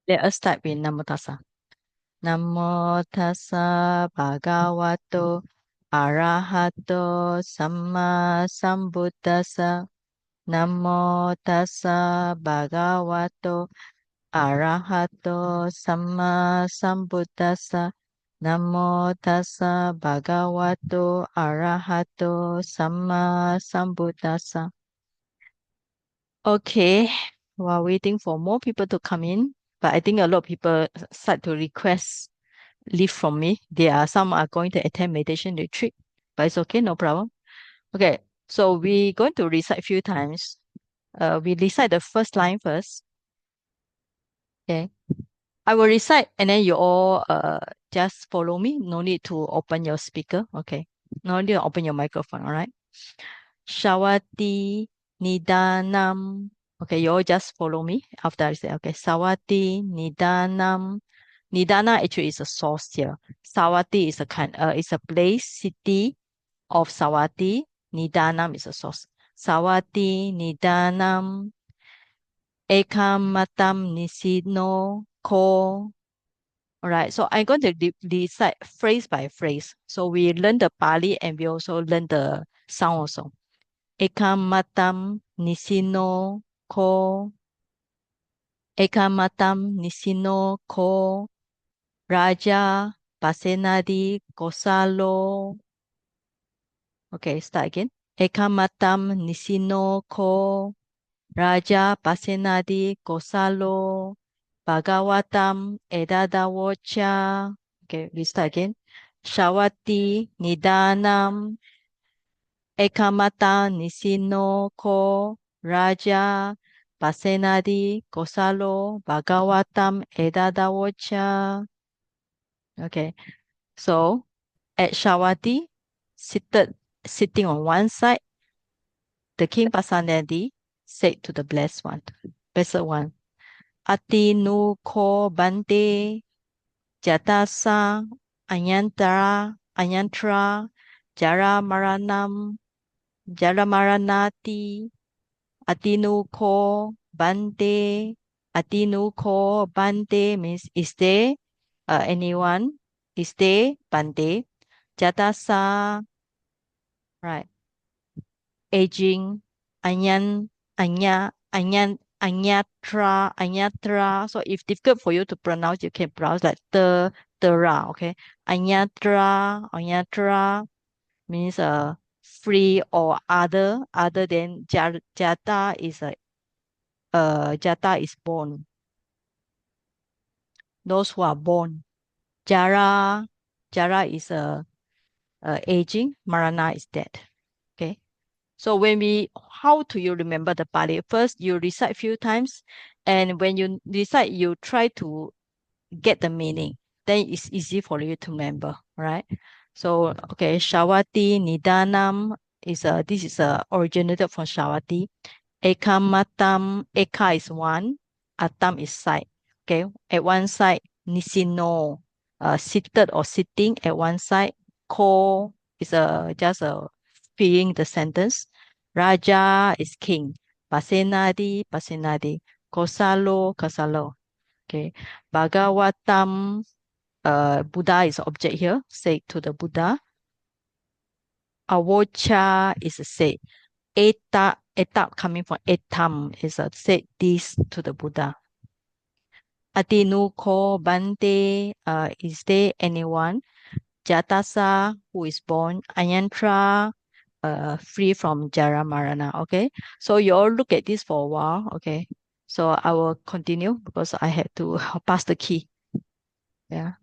Let us start with Namo Tassa. Namo Tassa Bhagavato Arahato Samma Sambuddhassa. Namo Tassa Bhagavato Arahato Samma Sambuddhassa. Namo Tassa Bhagavato Arahato Samma Sambuddhassa. Okay, while waiting for more people to come in, but I think a lot of people start to request leave from me. There are some are going to attend meditation retreat, but it's okay, no problem. Okay, so we're going to recite a few times. We recite the first line first. Okay, I will recite and then you all just follow me. No need to open your speaker. Okay, no need to open your microphone. All right. Shawati Nidanam. Okay, you all just follow me after I say, okay, Sawati Nidanam. Nidana actually is a source here. Sawati is a place, city of Sawati. Nidanam is a source. Sawati Nidanam Ekamatam Nisino Ko. All right, so I'm going to decide phrase by phrase. So we learn the Pali and we also learn the sound also. Ekamatam Nisino Ko. Ekamatam Nisino Ko. Raja Pasenadi Kosalo. Okay, start again. Ekamatam Nisino Ko. Raja Pasenadi Kosalo. Bhagavatam Edadawocha. Okay, we start again. Shawati Nidanam Ekamata Nisino Ko Raja Pasenadi Kosalo Bhagavatam Edadawocha. Okay, so at Shawati, sitting on one side, the King Pasenadi said to the blessed one, Ati nu ko bante jatasa anyantra jaramaranam jaramaranati Atinu ko bante. Atinu ko bante means is there anyone? Is there bante? Jatasa, right? Aging. Anyan, anyatra. So if difficult for you to pronounce, you can pronounce like tera, okay? Anyatra means free or other than jata is a jata is born. Those who are born. Jara, Jara is aging. Marana is dead. Okay. So how do you remember the Pali? First, you recite a few times, and when you recite, you try to get the meaning. Then it's easy for you to remember, right? So, okay, Shawati Nidanam this is originated from Shawati. Ekamatam, Eka is one, Atam is side. Okay, at one side, Nisino, seated or sitting at one side. Ko is just filling the sentence. Raja is king. Pasenadi. Kosalo. Okay, Bhagavatam, Buddha is object here. Say to the Buddha. Avocha is a say. Eta coming from etam is a said this to the Buddha. Atinuko Bante, is there anyone? Jatasa, who is born, Ayantra, free from Jaramarana. Okay, so you all look at this for a while. Okay, so I will continue because I had to pass the key. Yeah.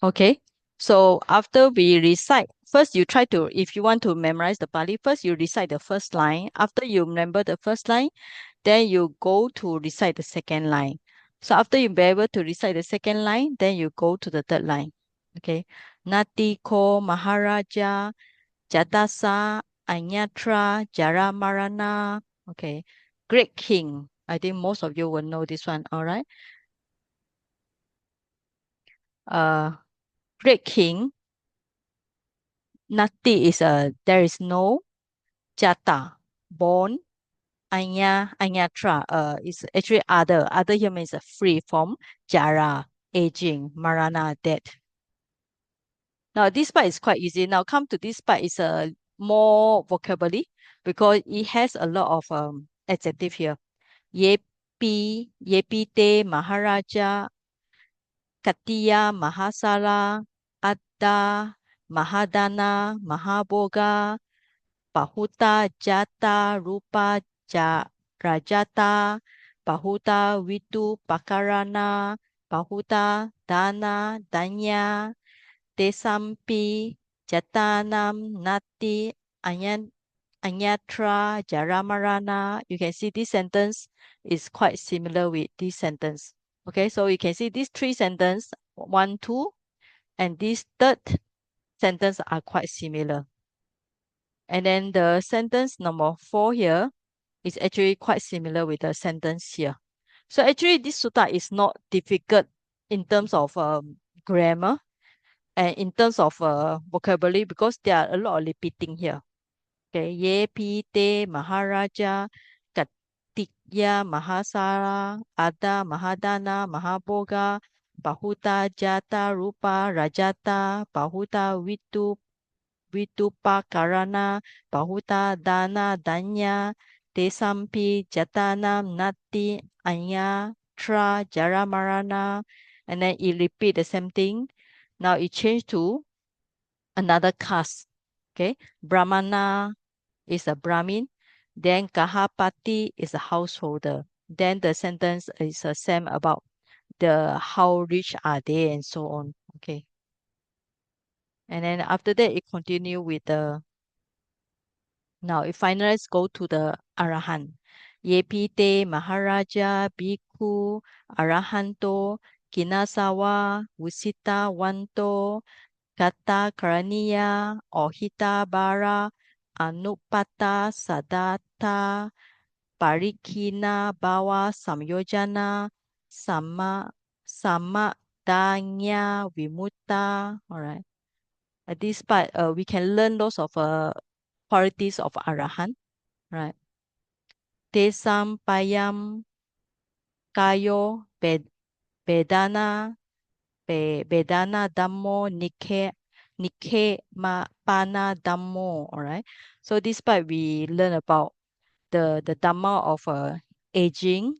Okay. So after we recite, first you try to, if you want to memorize the Pali, first you recite the first line. After you remember the first line, then you go to recite the second line. So after you be able to recite the second line, then you go to the third line. Okay. Nati ko Maharaja Jatasa Anyatra Jaramarana. Okay. Great king. I think most of you will know this one. All right. Uh, great king. Nati is there is no. Jata, born. Anyatra, is actually other. Other here means free from. Jara, aging. Marana, death. Now this part is quite easy. Now come to this part is a more vocabulary because it has a lot of adjective here. Yepite, Maharaja, Katiya, Mahasala, Adda, Mahadana, Mahaboga, Pahuta, Jata, Rupa, Rajata, Pahuta, Vitu, Pakarana, Pahuta, Dana, Danya, Desampi, Jatanam, Nati, Anyatra, Jaramarana. You can see this sentence is quite similar with this sentence. Okay, so you can see these three sentences, one, two, and this third sentence are quite similar. And then the sentence number 4 here is actually quite similar with the sentence here. So actually this sutta is not difficult in terms of grammar and in terms of vocabulary because there are a lot of repeating here. Okay, Ye Pite Maharaja Katikya Mahasara Ada Mahadana Mahaboga Bahuta Jata Rupa Rajata Bahuta Vitupakarana Bahuta Dana Danya Desampi Jatanam Nati Anya Tra Jaramarana, and then it repeat the same thing. Now it changed to another caste. Okay, Brahmana is a Brahmin, then Kahapati is a householder. Then the sentence is the same about the how rich are they and so on. Okay, and then after that it continue with the. Now, if finally go to the Arahant. Yepite Maharaja Bhikkhu Arahanto Kinasawa Usita Wanto Kata Karaniya Ohita Bara Anupata Sadata Parikina Bawa Samyojana Sama Samadanya Vimuta. All right. At this part, we can learn lots of qualities of Arahant, right? Tesam payam kayo bedana bedana dhammo nike ma pana dhammo. All right. So this part we learn about the dhamma of aging.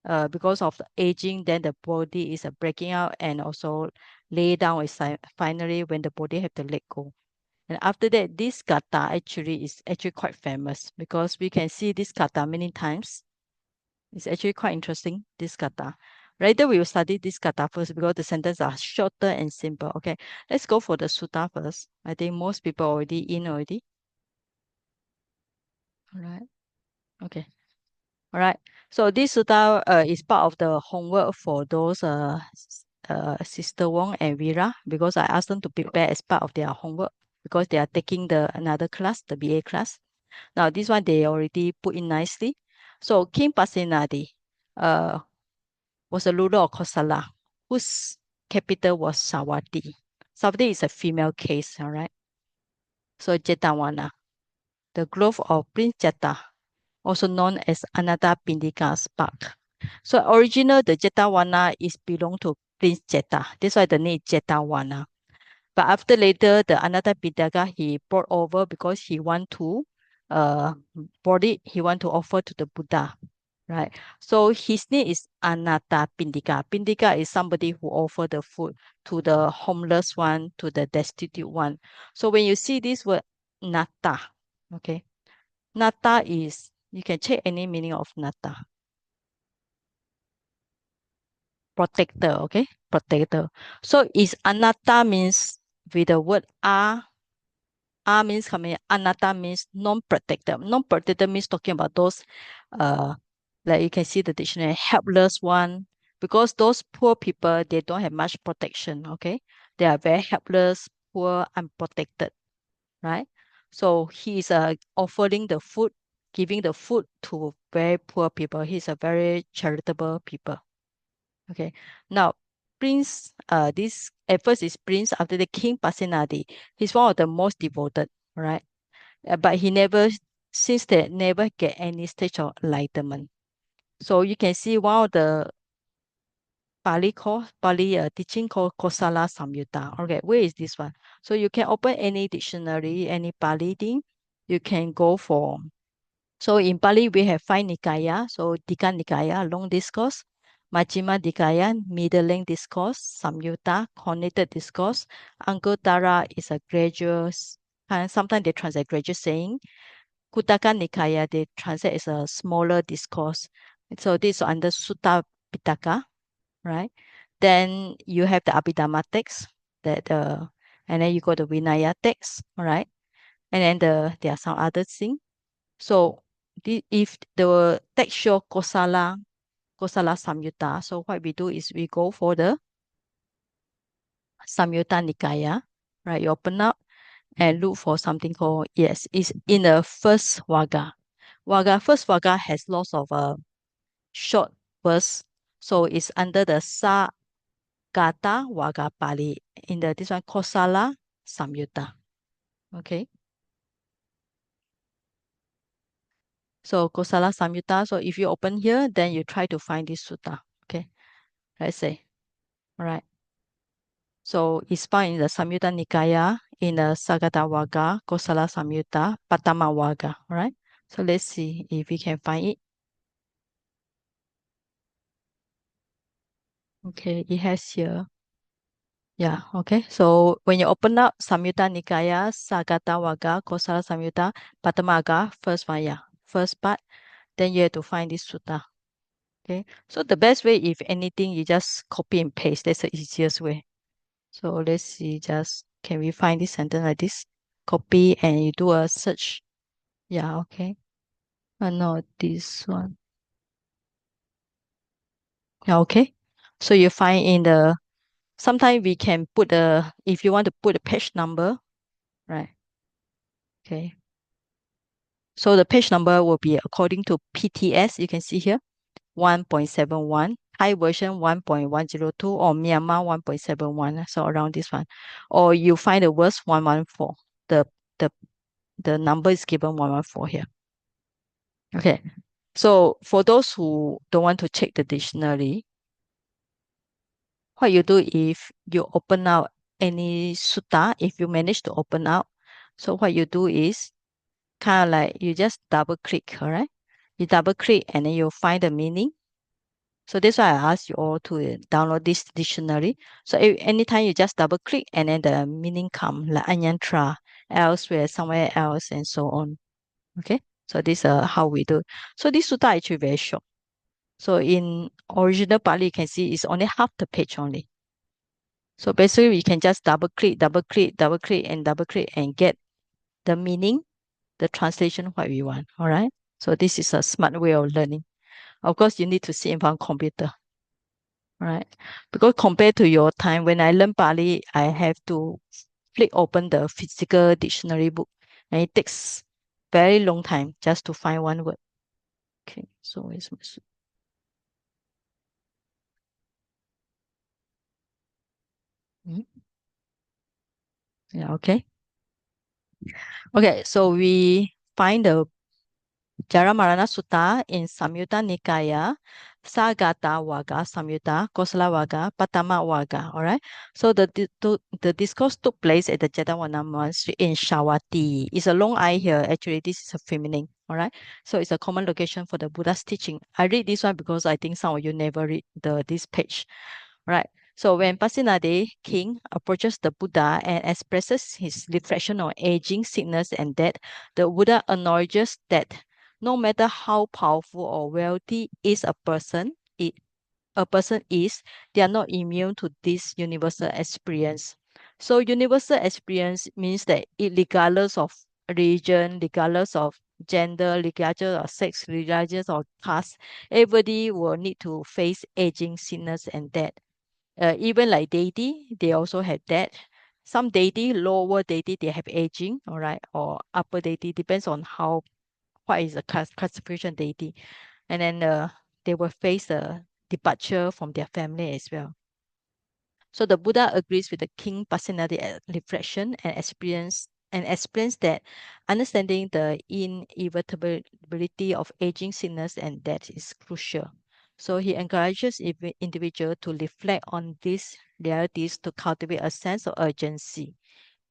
Because of the aging, then the body is breaking out and also lay down is finally when the body have to let go. And after that, this kata actually is actually quite famous because we can see this kata many times. It's actually quite interesting, this kata. Later we will study this kata first because the sentences are shorter and simple. Okay, let's go for the sutta first. I think most people already in already. All right. Okay. All right. So this sutta is part of the homework for those Sister Wong and Vera because I asked them to prepare as part of their homework because they are taking the another class, the BA class. Now this one they already put in nicely. So King Pasenadi was a ruler of Kosala, whose capital was Savatthi. Savatthi is a female case, all right? So Jetavana, the grove of Prince Jeta, also known as Ananda Pindika's park. So original the Jetavana is belong to Prince Jeta. That's why the name Jetavana. But after later the Ananda Pindika he brought over because he want to brought it, he want to offer to the Buddha. Right. So his name is Anatta Pindika. Pindika is somebody who offer the food to the homeless one, to the destitute one. So when you see this word Nata, okay, Nata is, you can check any meaning of Nata. protector, okay? Protector. So is anatta means with the word means coming, anatta means non-protector. Non-protector means talking about those like you can see the dictionary, helpless one. Because those poor people, they don't have much protection, okay? They are very helpless, poor, unprotected, right? So he is offering the food, giving the food to very poor people. He's a very charitable people. Okay. Now, Prince, this at first is Prince, after the King Pasenadi. He's one of the most devoted, right? But he never, since they never get any stage of enlightenment. So you can see one of the Pali teaching called Kosala Samyutta. Okay, where is this one? So you can open any dictionary, any Pali thing, you can go for. So in Pali, we have five Nikaya. So Dika Nikaya, long discourse, Majjhima Nikaya, middle length discourse, Samyutta, connected discourse, Anguttara is a gradual, and sometimes they translate gradual saying. Kuttaka Nikaya, they translate as a smaller discourse. So this is under Sutta Pitaka, right? Then you have the Abhidhamma text, that and then you go to Vinaya text, right? And then there are some other things. So if the text show Kosala Samyutta, so what we do is we go for the Samyutta Nikaya, right? You open up and look for something called, yes, it's in the first Vaga. First Vaga has lots of short verse. So it's under the Gata Vaga Pali. In the this one Kosala Samyutta. Okay. So Kosala Samyutta. So if you open here, then you try to find this sutta. Okay. Let's say. All right. So it's found in the Samyutta Nikaya, in the Sagata Vaga, Kosala Samyutta, Patama Vaga. All right. So let's see if we can find it. Okay, it has here. Yeah, okay. So when you open up Samyutta Nikaya, Sagata Vaga, Kosala Samyutta, Patamaga, first one, yeah, first part, then you have to find this sutta. Okay. So the best way, if anything, you just copy and paste. That's the easiest way. So let's see, just can we find this sentence like this? Copy and you do a search. Yeah, okay. No, this one. Yeah, okay. So you find in the, sometimes we can put the, if you want to put a page number, right? Okay. So the page number will be according to PTS. You can see here, 1.71, Thai version 1.102, or Myanmar 1.71. So around this one. Or you find the words 114. The the the number is given 114 here. Okay. So for those who don't want to check the dictionary, what you do if you open out any sutta, if you manage to open out, so what you do is kind of like you just double click, all right? You double click and then you find the meaning. So that's why I asked you all to download this dictionary. So anytime you just double click and then the meaning come like anyantra, elsewhere, somewhere else, and so on. Okay. So this is how we do. So this sutta actually very short. So in original Pali, you can see it's only half the page only. So basically, we can just double click, double click, double click, and double click and get the meaning, the translation what we want. All right. So this is a smart way of learning. Of course, you need to sit in front of computer. Right? Because compared to your time, when I learn Pali, I have to flick open the physical dictionary book, and it takes very long time just to find one word. Okay, so it's mm, yeah, okay. Okay, so we find the Jaramaraṇa Sutta in Samyutta Nikaya, Sagata Vaga, Samyutta, Kosala Vaga, Patama Vaga. All right. So the discourse took place at the Jetawana Monastery in Shawati. It's a long I here. Actually, this is a feminine. All right. So it's a common location for the Buddha's teaching. I read this one because I think some of you never read this page. Right. So when Pasenadi king approaches the Buddha and expresses his reflection on aging, sickness, and death, the Buddha acknowledges that no matter how powerful or wealthy is a person, a person is, they are not immune to this universal experience. So universal experience means that regardless of religion, regardless of gender, regardless of sex, regardless of caste, everybody will need to face aging, sickness, and death. Even like deity, they also have that. Some deity, lower deity, they have aging, all right, or upper deity, depends on how what is the classification deity, and then they will face a departure from their family as well. So the Buddha agrees with the king personality reflection and explains that understanding the inevitability of aging, sickness, and death is crucial. So he encourages individual to reflect on these realities to cultivate a sense of urgency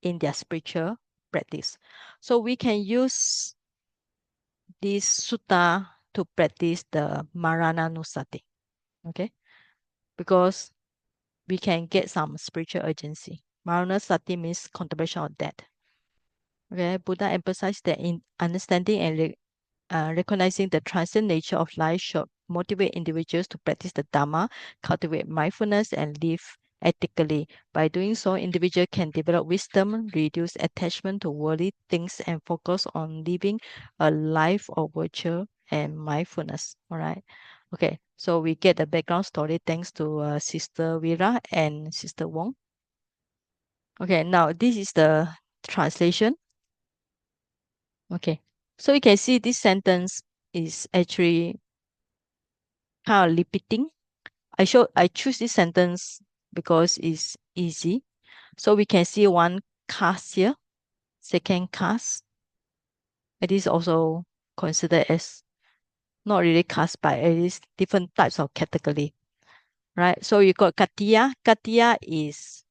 in their spiritual practice. So we can use this sutta to practice the Marananusati. Okay, because we can get some spiritual urgency. Maranasati means contemplation of death. Okay, Buddha emphasized that in understanding and recognizing the transient nature of life should motivate individuals to practice the Dhamma, cultivate mindfulness, and live ethically. By doing so, individuals can develop wisdom, reduce attachment to worldly things, and focus on living a life of virtue and mindfulness. All right. Okay, so we get the background story thanks to Sister Vera and Sister Wong. Okay, now this is the translation. Okay, so you can see this sentence is actually kind of repeating. I choose this sentence because it's easy. So we can see one cast here, second cast. It is also considered as not really cast, but it is different types of category, right? So you got Katiya. Katiya is,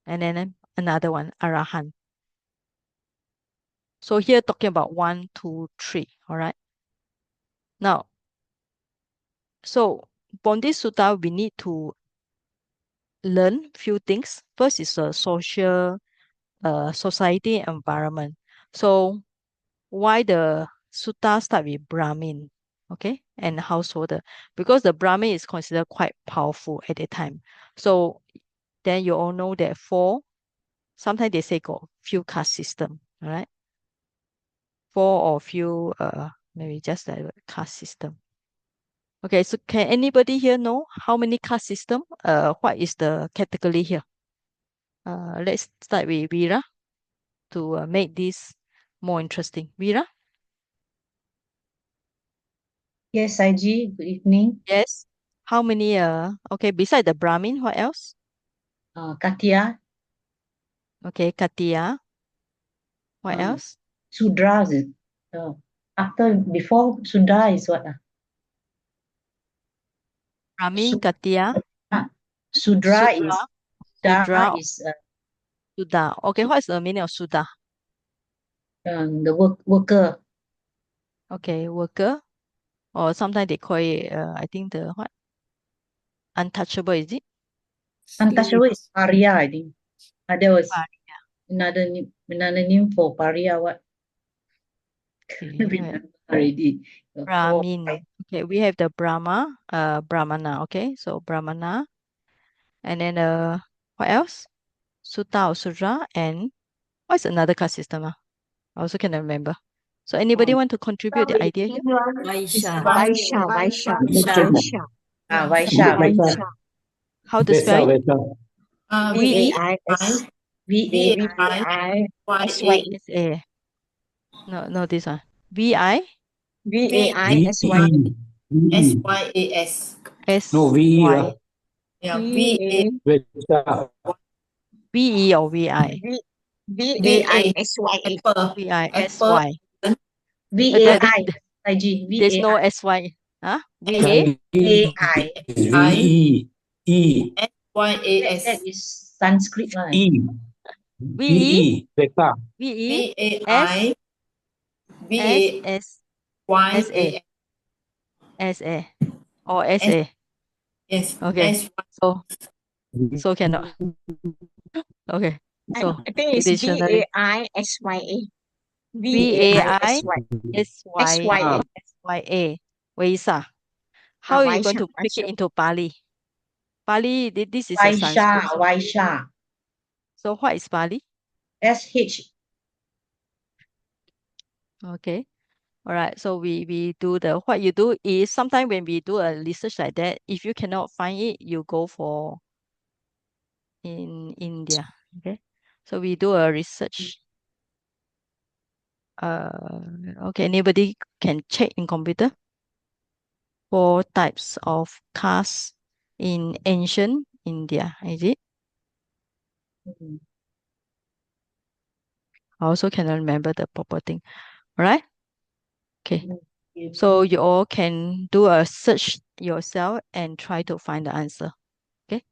and then another one, Arahan. So here talking about 1, 2, 3, all right? Now, so from this sutta, we need to learn few things. First is a social society environment. So why the sutta start with Brahmin, okay, and householder? Because the Brahmin is considered quite powerful at the time. So then you all know that sometimes they say got few caste system, all right? Four or few maybe just a caste system. Okay, so can anybody here know how many caste system? What is the category here? Let's start with Vera to make this more interesting. Vera? Yes, Saiji, good evening. Yes. How many okay, beside the Brahmin, what else? Katya, Okay, Katiya. What uh, else? Sudra is it? Before Sudra is what? Brahmin, Su, Katiya, Sudra Sudra, is Sudra Sudra, is Sudha. Okay, what is the meaning of Sudha? the worker. Okay, worker. Or sometimes they call it I think the what? Untouchable, is it? Untouchable is Pariya, I think. There was Pari. another name for Pariya. What? Okay, Remember already. Oh, Brahmin. Okay, we have the Brahmana. Okay, so Brahmana. And then what else? Sutta or Sudra. And what's another caste system? I also cannot remember. So anybody want to contribute the idea here? is Vaisha. Vaisha. Vaisha. How to spell it? V-E? VAIS VA VAISYE S-A. No, no, this one. V-I? VAISYE SYAS. No, VE lah. S-Y. Yeah, VA Vesta. V-E or V-I? VAISYE Apple. V-I-S-Y. VAI. IG There's no VAI. S-Y. Huh? V-A? Chinese AI. is VE. E. That SYAS. is Sanskrit one. E. V-E? VE. Vesta. V-E? VAI. S-S-S-A. VAYAS. S-A. Or S, S-A. yes. Okay. So cannot. Okay. So I think it's dictionary. VAISYE V-A-I VAISYE S-Y SYE S-Y-A. Vaisa. How are you going Vaishya. to make it into Pali? Pali, this is a Vaishya, Sanskrit. Vaishya. So what is Pali? SH. Okay. All right. So we do what you do is sometimes when we do a research like that, if you cannot find it, you go for in India. Okay. So we do a research. Okay, anybody can check in computer. 4 types of castes in ancient India, is it? Mm. I also cannot remember the proper thing. All right. Okay. Yes. So you all can do a search yourself and try to find the answer. Okay.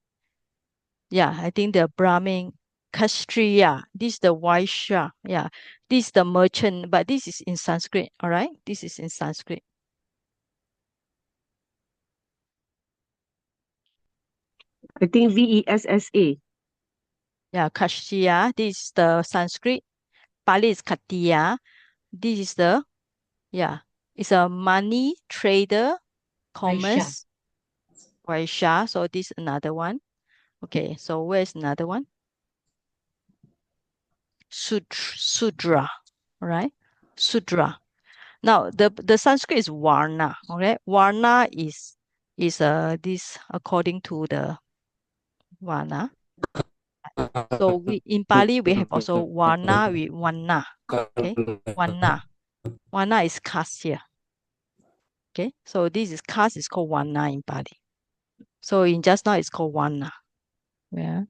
Yeah, I think the Brahmin, Kshatriya, this is the Vaishya. Yeah, this is the merchant, but this is in Sanskrit. All right. This is in Sanskrit. I think VESSA. Yeah, Kshatriya, this is the Sanskrit. Pali is Katiya. This is the, yeah, it's a money trader, commerce, Vaishya. So this is another one. Okay, so where's another one? Sudra, all right? Sudra. Now the Sanskrit is Varna, okay? Varna is this according to the Varna. So we in Pali we have also Varna with Vanna, okay? Vanna. Vanna is caste here. Okay, so this is caste is called Varna in Pali. So in just now it's called Varna. Yeah.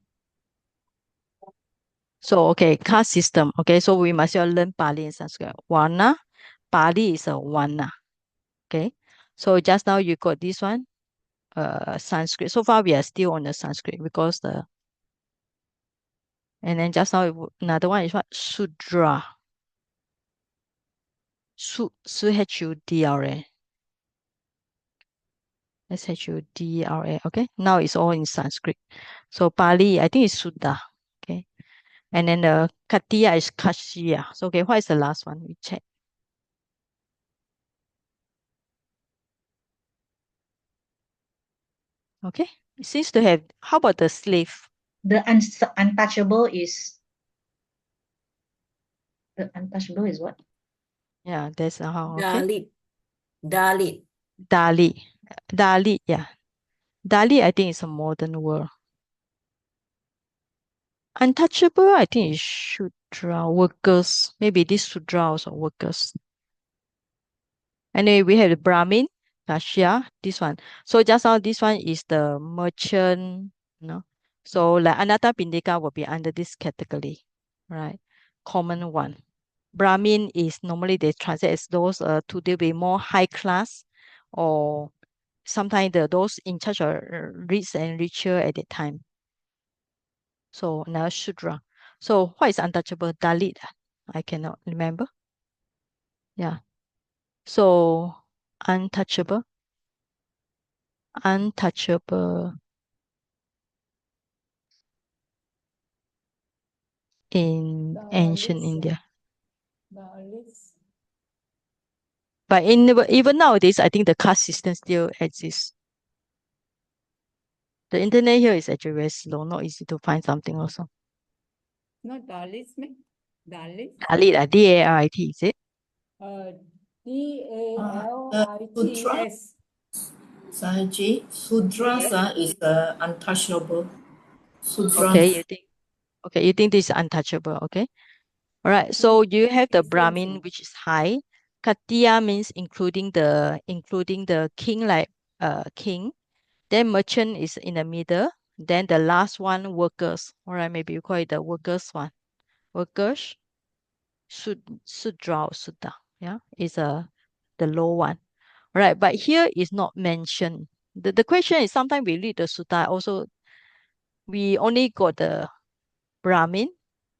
So okay, caste system. Okay, so we must all learn Pali and Sanskrit. Varna, Pali is a Varna. Okay, so just now you got this one, Sanskrit. So far we are still on the Sanskrit because and then just now another one is what? Sudra. Sudra. Sudra. Okay, now it's all in Sanskrit. So Pali, I think it's Sudha. Okay. And then the Katiya is Kashya. So okay, what is the last one? We check. Okay. It seems to have, how about the slave? The untouchable is what? Yeah, that's how, okay. Dalit. Dalit, yeah. Dalit, I think it's a modern word. Untouchable, I think is Shudra, workers. Maybe this Shudra also workers. Anyway, we have the Brahmin, Kashya, this one. So just now, this one is the merchant, So like Anatta Pindika will be under this category, right? Common one. Brahmin is normally they translate as those to deal with more high class or sometimes those in charge of rich and richer at that time. So now Shudra. So what is untouchable? Dalit. I cannot remember. Yeah. So untouchable. Untouchable in ancient India. But even nowadays, I think the caste system still exists. The internet here is actually very slow, not easy to find something also. Not Dalits, me? Dalits? Dalit, D-A-R-I-T, is it? D-A-L-I-T-S. Sahaji, Sudra is untouchable. Sudra. Okay, you think this is untouchable, okay? All right, so you have the Brahmin, which is high. Katiya means including the king, like king. Then merchant is in the middle. Then the last one, workers. All right, maybe you call it the workers one. Workers, Sudra or Sudha, yeah, is the low one. All right, but here is not mentioned. The question is sometimes we read the Sutta also, we only got the Brahmin,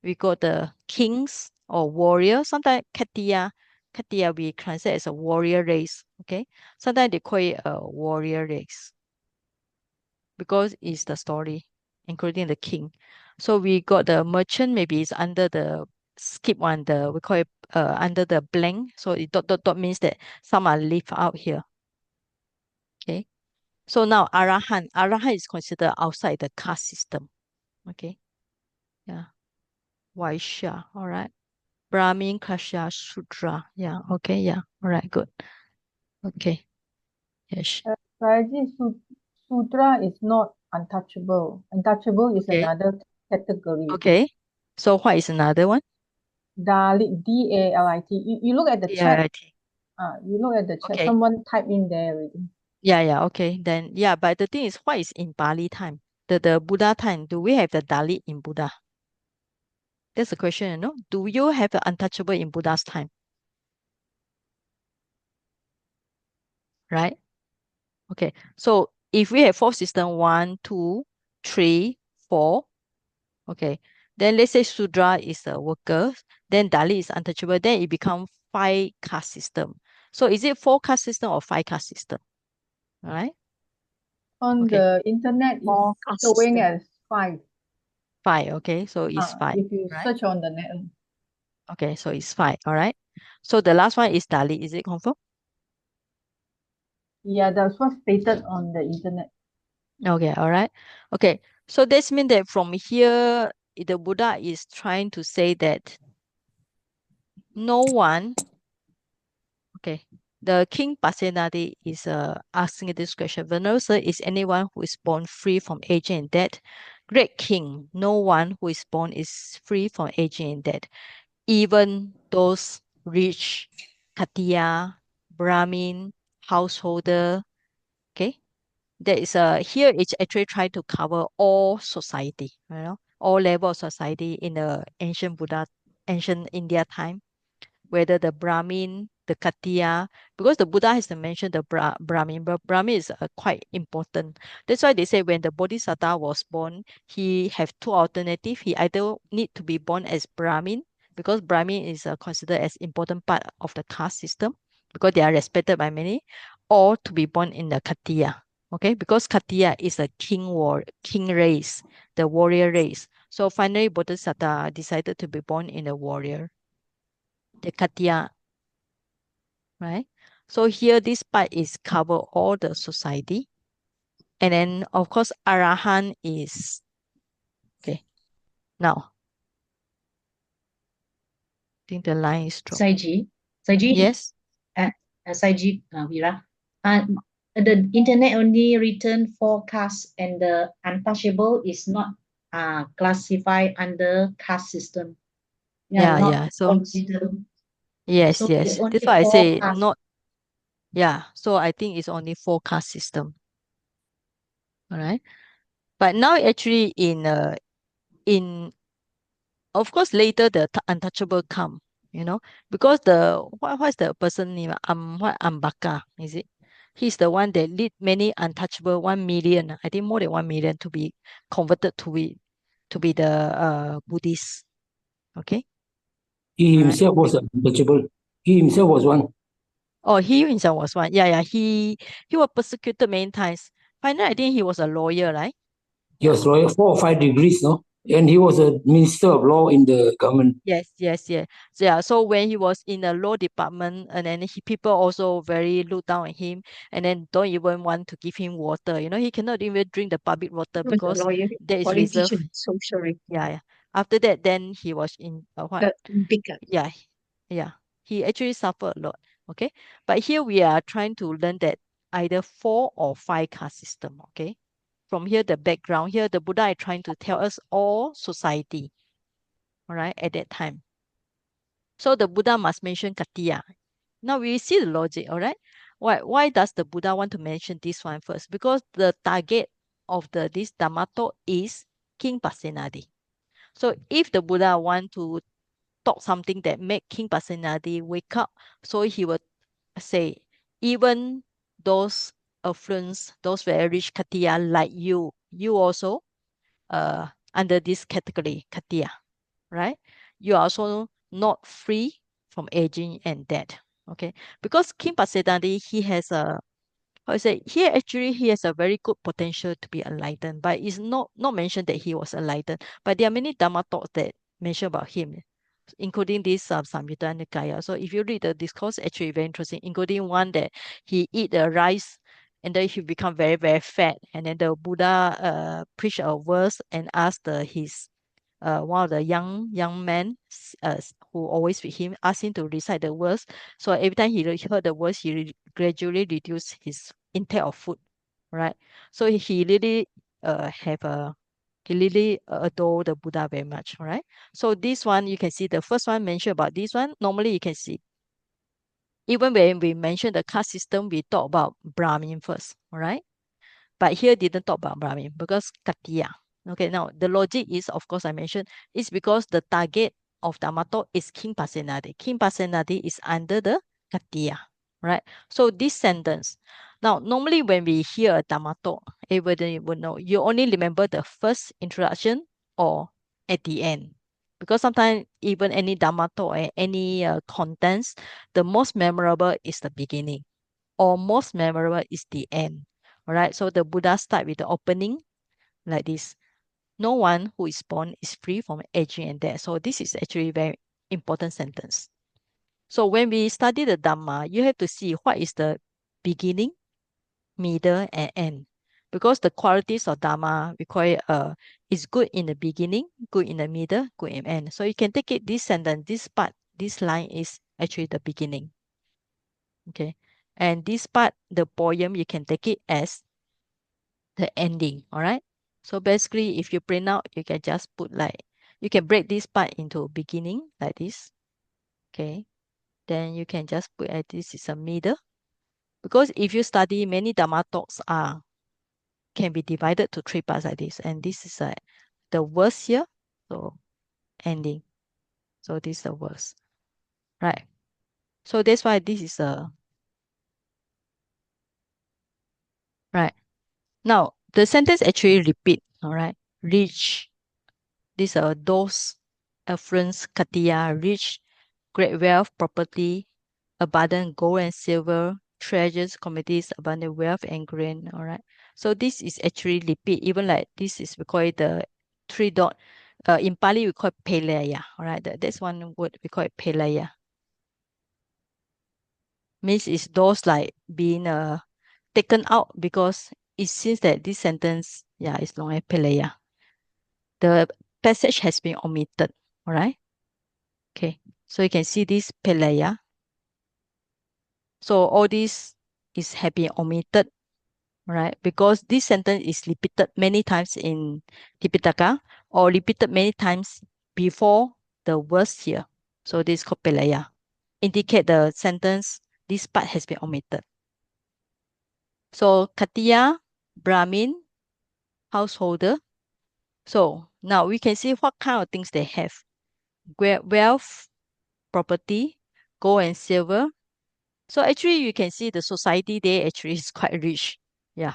we got the kings or warrior. Sometimes Katiya we translate as a warrior race. Okay, sometimes they call it a warrior race because it's the story, including the king. So we got the merchant, maybe it's under the skip one, we call it under the blank. So it dot means that some are left out here. Okay, So now Arahan is considered outside the caste system. Okay. Yeah. Vaishya. All right. Brahmin, Kashya, Shudra. Yeah. Okay. Yeah. All right. Good. Okay. Yes. Sayaji, Sudra is not untouchable. Untouchable is Okay. another category. Okay. So what is another one? Dalit, Dalit. You look at the chat. DIT. You look at the chat. Okay. Someone type in there already. Yeah. Okay. Then yeah, but the thing is, what is in Pali time? The Buddha time, do we have the Dalit in Buddha? That's the question, you know. Do you have the untouchable in Buddha's time? Right? Okay. So if we have 4 system, 1, 2, 3, 4, okay. Then let's say Sudra is a worker, then Dalit is untouchable, then it becomes 5 caste system. So is it 4 caste system or 5 caste system? All right? On Okay. the internet, More it's caste showing system. as 5. 5, okay. So it's 5, If you right? search on the net. Okay, so it's 5, all right. So the last one is Dalit. Is it confirmed? Yeah, that's what's stated on the internet. Okay, all right. Okay, so this means that from here, the Buddha is trying to say that no one, okay, the King Pasenadi is asking this question. Venerable Sir, is anyone who is born free from aging and death? Great King, no one who is born is free from aging and death. Even those rich, Katiya, Brahmin, householder, okay? There is here it's actually trying to cover all society, you know, all level of society in the ancient India time, whether the Brahmin, the Katiya, because the Buddha has to mention the Brahmin, but Brahmin is quite important. That's why they say when the Bodhisattva was born, he have 2 alternatives. He either need to be born as Brahmin, because Brahmin is considered as important part of the caste system, because they are respected by many, or to be born in the Katiya. Okay, because Katiya is a king race, the warrior race. So finally, Bodhisattva decided to be born in a warrior, the Katiya, right? So here this part is cover all the society. And then of course Arahan is okay. Now I think the line is dropped. Saiji, Yes. Saiji, Vira. The internet only written forecast and the untouchable is not classified under caste system. Yeah. So considered. yes. So it's only That's why I say forecast. not. Yeah. So I think it's only forecast system. All right. But now actually in of course later the untouchable come, you know, because the what's the person name? Ambaka, is it? He's the one that lead many untouchable 1 million. I think more than 1 million to be converted to be the Buddhist. Okay. He Right. himself was untouchable. He himself was one. Oh, he himself was one. Yeah. He was persecuted many times. Finally, I think he was a lawyer, right? He was lawyer 4 or 5 degrees, no? And he was a minister of law in the government. Yes. So, yeah. So when he was in the law department, and then people also very look down on him, and then don't even want to give him water. You know, he cannot even drink the public water He was a because lawyer, that is reserved. politician, so sorry. Yeah. After that, then he was in what? The bigger. Yeah. He actually suffered a lot. Okay. But here we are trying to learn that either 4 or 5 caste system. Okay. From here, the background here, the Buddha is trying to tell us all society. All right, at that time. So the Buddha must mention Katiya. Now we see the logic, all right? Why does the Buddha want to mention this one first? Because the target of this Dhamma talk is King Pasenadi. So if the Buddha want to talk something that make King Pasenadi wake up, so he would say, even those affluents, those very rich Katiya like you also under this category, Katiya, right? You are also not free from aging and death. Okay. Because King Pasenadi, he has a how to say, he has a very good potential to be enlightened, but it's not mentioned that he was enlightened. But there are many Dhamma talks that mention about him, including this Samyutta Nikaya. So if you read the discourse, actually very interesting, including one that he eat the rice and then he become very, very fat. And then the Buddha preached a verse and asked his one of the young men who always with him, asked him to recite the verse. So every time he heard the verse, he gradually reduced his intake of food, right? So he really he really adore the Buddha very much, all right? So this one, you can see the first one mentioned about this one. Normally you can see, even when we mention the caste system, we talk about Brahmin first, all right? But here didn't talk about Brahmin because Katiya. Okay, now the logic is, of course, I mentioned, is because the target of Dhammato is King Pasenadi. King Pasenadi is under the Katiya, right? So this sentence. Now, normally when we hear a Dhammato, everybody would know, you only remember the first introduction or at the end. Because sometimes even any Dhammato or any contents, the most memorable is the beginning or most memorable is the end. All right, so the Buddha start with the opening like this. No one who is born is free from aging and death. So this is actually very important sentence. So when we study the Dhamma, you have to see what is the beginning, middle, and end. Because the qualities of Dhamma require is good in the beginning, good in the middle, good in the end. So you can take it this sentence, this part, this line is actually the beginning. Okay. And this part, the poem, you can take it as the ending. All right. So basically, if you print out, you can just put like, you can break this part into beginning like this. Okay. Then you can just put this is a middle. Because if you study many Dhamma talks can be divided to 3 parts like this. And this is the verse here. So ending. So this is the verse. Right. So that's why this is right. Now the sentence actually repeat. All right. Reach. These are those affluence, Katiya, rich, great wealth, property, abundant gold and silver, treasures, commodities, abundant wealth and grain. All right. So this is actually repeat. Even like this is we call it the 3 dot. In Pali we call it pelaya. All right. That's one word we call it pelaya. Means is those like being taken out because it seems that this sentence is long as pelaya. The passage has been omitted. All right. Okay, so you can see this pelaya. So all this have been omitted, right? Because this sentence is repeated many times in Tipitaka or repeated many times before the verse here. So this is called pelaya. Indicate the sentence, this part has been omitted. So Katiya, Brahmin, householder. So now we can see what kind of things they have. Wealth, property, gold and silver. So actually, you can see the society there actually is quite rich. Yeah.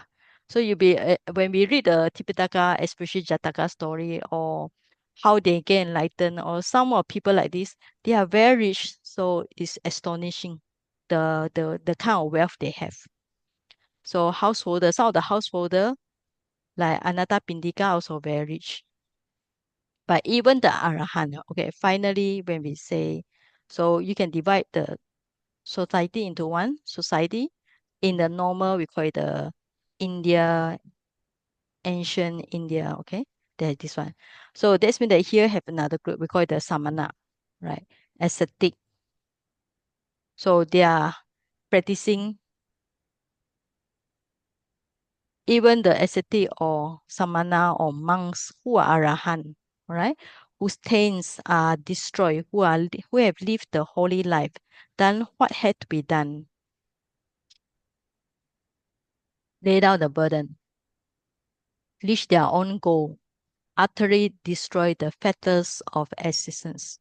So when we read the Tipitaka, especially Jataka story or how they get enlightened or some of people like this, they are very rich. So it's astonishing the kind of wealth they have. So some of the householder like Anatta Pindika also very rich. But even the Arahant, okay, finally when we say, so you can divide the society into one society. In the normal, we call it the India, ancient India, okay? There's this one. So that's mean that here have another group, we call it the Samana, right? Ascetic. So they are practicing even the ascetic or Samana or monks who are Arahant, right? Whose taints are destroyed, who have lived the holy life. Then what had to be done? Lay down the burden, reach their own goal, utterly destroy the fetters of existence,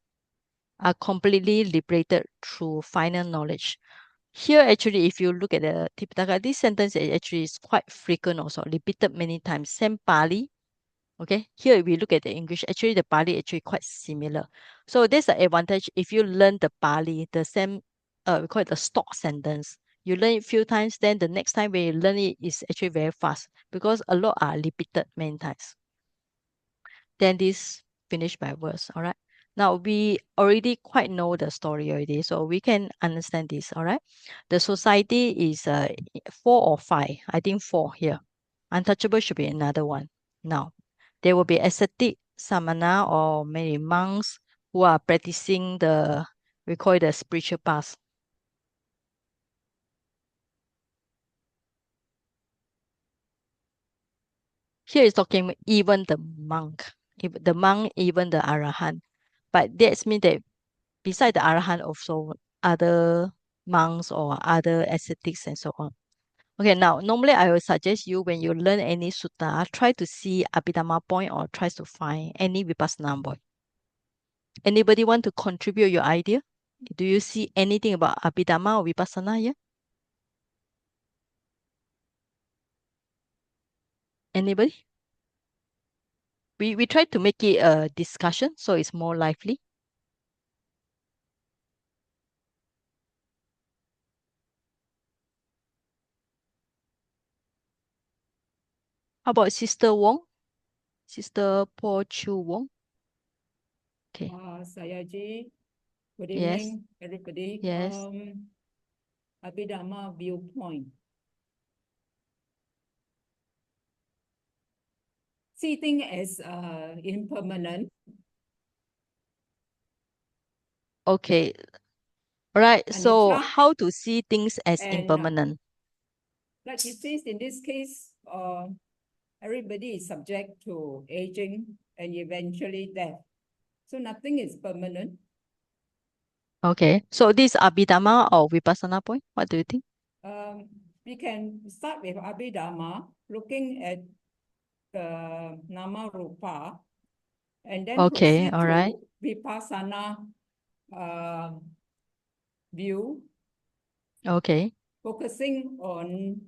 are completely liberated through final knowledge. Here, actually, if you look at the Tipitaka, this sentence actually is quite frequent also, repeated many times. Same Pali. Okay, here if we look at the English, actually the Pali actually quite similar. So there's an advantage if you learn the Pali, the same, we call it the stock sentence. You learn it a few times, then the next time when you learn it is actually very fast because a lot are repeated many times. Then this finish my verse, all right? Now we already quite know the story already, so we can understand this. All right. The society is 4 or 5. I think 4 here. Untouchable should be another one. Now, there will be ascetic, samana, or many monks who are practicing we call it the spiritual path. Here is talking even the monk, even the arahant. But that means that beside the arahant also other monks or other ascetics and so on. Okay, now normally I will suggest you when you learn any sutta, try to see Abhidhamma point or try to find any Vipassana point. Anybody want to contribute your idea? Do you see anything about Abhidhamma or Vipassana here? Anybody? We try to make it a discussion so it's more lively. How about Sister Wong? Sister Po Chu Wong? Okay. Sayaji, good Yes. evening, everybody. Yes. Abhidhamma viewpoint. See things as impermanent. Okay. All right. So Anicca. how to see things as And, impermanent? Like it says in this case, everybody is subject to aging and eventually death. So nothing is permanent. Okay. So this Abhidhamma or Vipassana point? What do you think? We can start with Abhidhamma, looking at the Nama Rupa, and then Okay. proceed All to right. Vipassana view, Okay. focusing on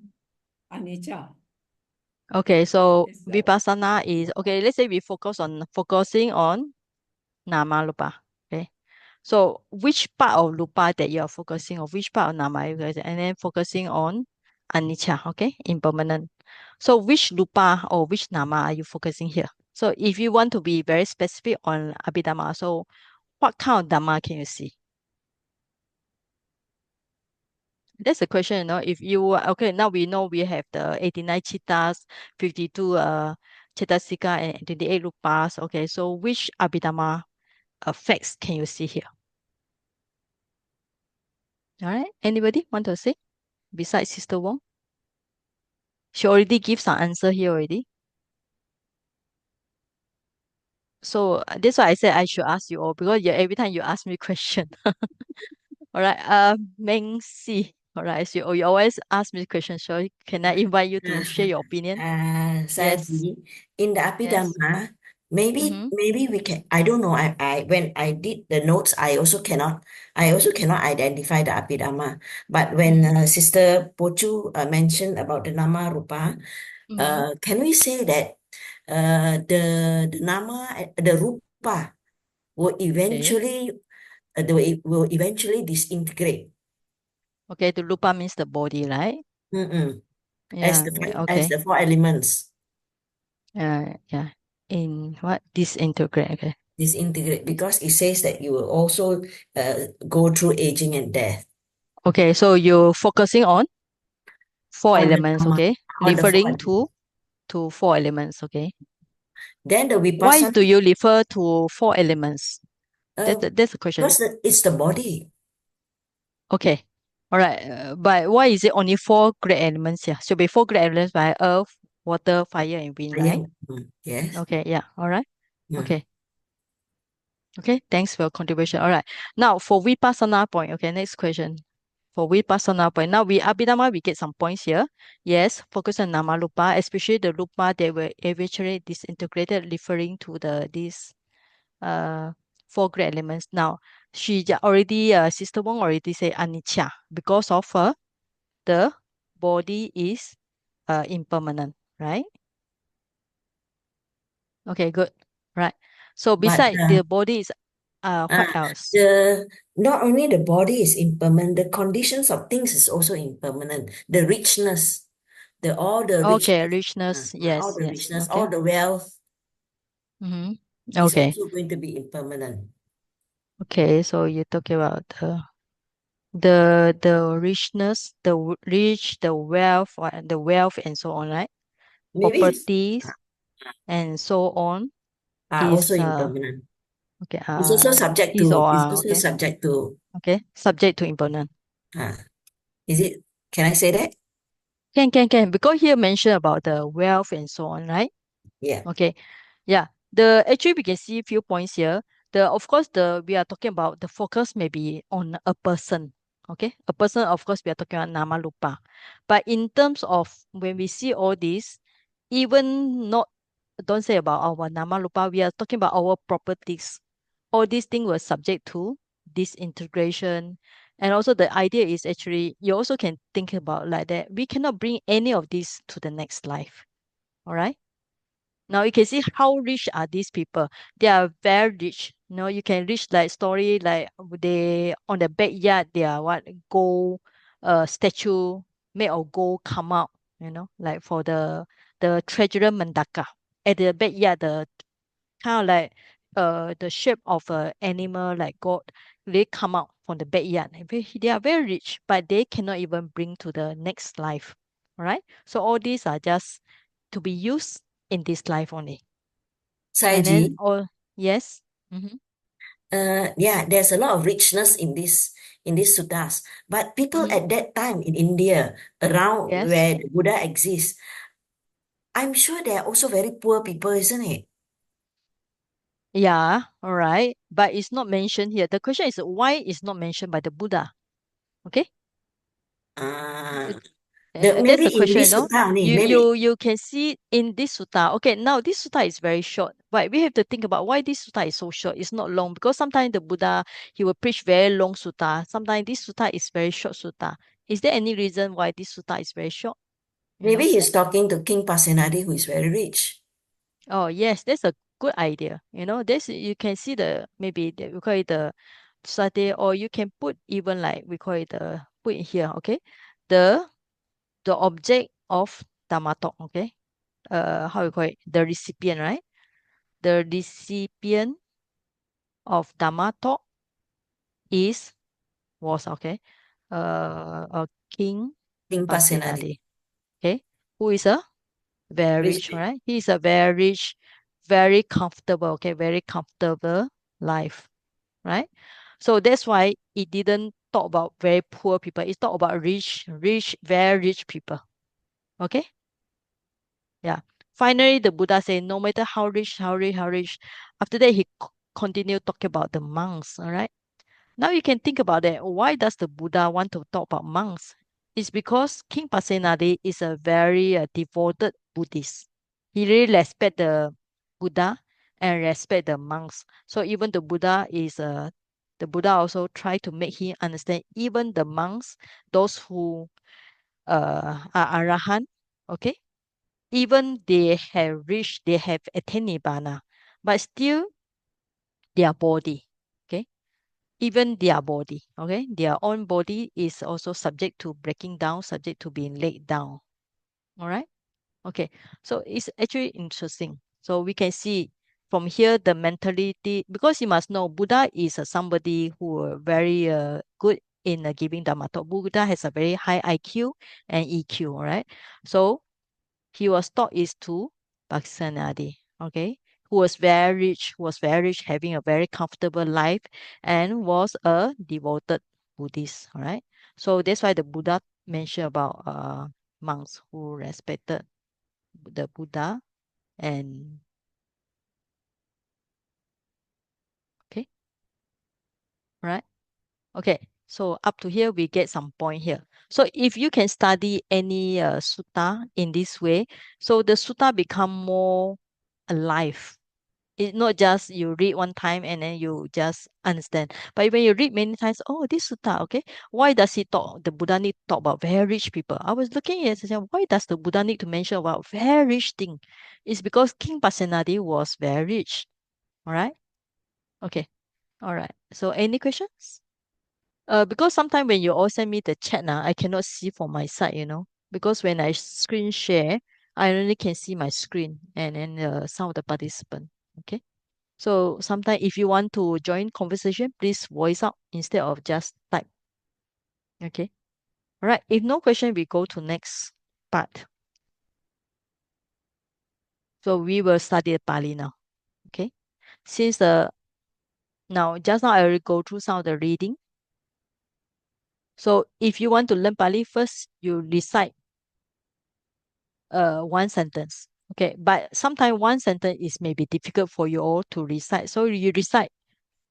anicca. Okay. So Is that- Vipassana is okay. Let's say we focusing on Nama Rupa. Okay. So which part of Rupa that you are focusing on? Which part of Nama you guys, and then focusing on Anicca. Okay, impermanent. So which Rupa or which Nama are you focusing here? So if you want to be very specific on Abhidhamma, so what kind of Dhamma can you see? That's the question, if you okay, now we know we have the 89 chittas, 52 Chettasika and 28 rupas. Okay, so which Abhidhamma effects can you see here? All right, anybody want to say besides Sister Wong? She already gives some answer here already. So that's why I said I should ask you all because every time you ask me question. All right, Meng Si. All right, so you always ask me questions. So can I invite you to share your opinion? Yes. Saji, in the Yes. Abhidhamma, maybe Mm-hmm. we can, I don't know, I when I did the notes, I also cannot identify the Abhidhamma. But when Sister Pochu mentioned about the Nama Rupa, can we say that the Nama, the Rupa will eventually disintegrate? Okay, the Rupa means the body, right? As Yeah. Okay. the 4 elements. Yeah. In what? Disintegrate. Okay. Disintegrate, because it says that you will also go through aging and death. Okay, so you're focusing on 4 On the elements, Dhamma, okay? on the 4 Referring elements. to 4 elements, okay? Then the Why Vipassana, do you refer to 4 elements? That's the question. because it's the body. Okay. All right. But why is it only 4 great elements here? Should be 4 great elements by earth, water, fire, and wind, right? Yes. Okay. Yeah. All right. Mm. Okay. Okay. Thanks for your contribution. All right. Now for Vipassana point. Okay. Next question. For Vipassana point. Now Abhidhamma, we get some points here. Yes. Focus on Nama Rupa, especially the Rupa that were eventually disintegrated, referring to these 4 great elements. Now, Sister Wong already said anicca because of the body is impermanent, right? Okay, good. Right. So But beside the body is what else? not only the body is impermanent, the conditions of things is also impermanent. The richness, all the Okay, richness, richness. Yes, all the yes. richness, Okay. all the wealth Mm-hmm. is Okay. also going to be impermanent. Okay, so you're talking about the richness, rich, the wealth, the wealth and so on, right? Maybe it's Properties and so on also is impermanent. okay. It's also subject Is to. or It's are also okay. subject to. Okay, subject to impermanent. Is it? Can I say that? Can. Because here mention about the wealth and so on, right? Yeah. Okay. Yeah. The actually we can see a few points here. Of course we are talking about the focus may be on a person. Okay. A person, of course, we are talking about nama lupa. But in terms of when we see all this, even not don't say about our nama lupa, we are talking about our properties. All these things were subject to disintegration. And also the idea is actually you also can think about like that. We cannot bring any of this to the next life. All right. Now you can see how rich are these people. They are very rich. You can reach like story like they on the backyard they are what gold statue made of gold come out, like for the treasurer Mendaka. At the backyard the kind of like the shape of a animal like God, they come out from the backyard. They are very rich, but they cannot even bring to the next life. All right. So all these are just to be used in this life only. And then, Saiji, yes. Mm-hmm. yeah, there's a lot of richness in these suttas. But people Mm-hmm. at that time in India, around Yes. where the Buddha exists, I'm sure they are also very poor people, isn't it? Yeah. All right. But it's not mentioned here. The question is why it's not mentioned by the Buddha? Okay. Uh, That's maybe the in question, this sutta only, You maybe you can see in this sutta. Okay, now this sutta is very short, but we have to think about why this sutta is so short. It's not long because sometimes the Buddha he will preach very long sutta. Sometimes this sutta is very short sutta. Is there any reason why this sutta is very short? maybe he's talking to King Pasenadi, who is very rich. Oh yes, that's a good idea. This you can see maybe we call it the sate, or you can put even like we call it put it here. Okay, the the object of Dhamma talk. Okay, how you call it, the recipient, right? The recipient of Dhamma talk was okay, a King King Pasenadi. Pasenadi. Okay, who is a very Rich. rich, right? He's a very rich, very comfortable. Okay, very comfortable life, right? So that's why it didn't talk about very poor people. It talked about rich, very rich people. Okay. Yeah. Finally, the Buddha said, no matter how rich, how rich, how rich. After that, he continued talking about the monks. All right. Now you can think about it. Why does the Buddha want to talk about monks? It's because King Pasenadi is a very devoted Buddhist. He really respect the Buddha and respect the monks. So even the Buddha also try to make him understand even the monks, those who are arahant, okay, even they have attained nibbana, but still their body, okay, even their body, okay, their own body is also subject to breaking down, subject to being laid down. All right. Okay. So it's actually interesting. So we can see from here the mentality, because you must know Buddha is somebody who very good in giving Dhamma talk. Buddha has a very high IQ and EQ. All right. So he was taught is to Bhaksanadi, okay, who was very rich, having a very comfortable life, and was a devoted Buddhist. All right. So that's why the Buddha mentioned about monks who respected the Buddha and okay, right? Okay. So up to here, we get some point here. So if you can study any sutta in this way, so the sutta become more alive. It's not just you read one time and then you just understand. But when you read many times, oh, this sutta, okay, why does the Buddha need to talk about very rich people? I was looking at it and saying, why does the Buddha need to mention about very rich thing? It's because King Pasenadi was very rich. All right. Okay. All right. So any questions? Because sometimes when you all send me the chat now, I cannot see from my side, because when I screen share, I only can see my screen and then some of the participant. Okay. So sometimes if you want to join conversation, please voice out instead of just type. Okay. All right. If no question, we go to next part. So we will study Pali now. Okay. Since just now I already go through some of the reading. So if you want to learn Pali, first you recite one sentence. Okay, but sometimes one sentence is maybe difficult for you all to recite. So you recite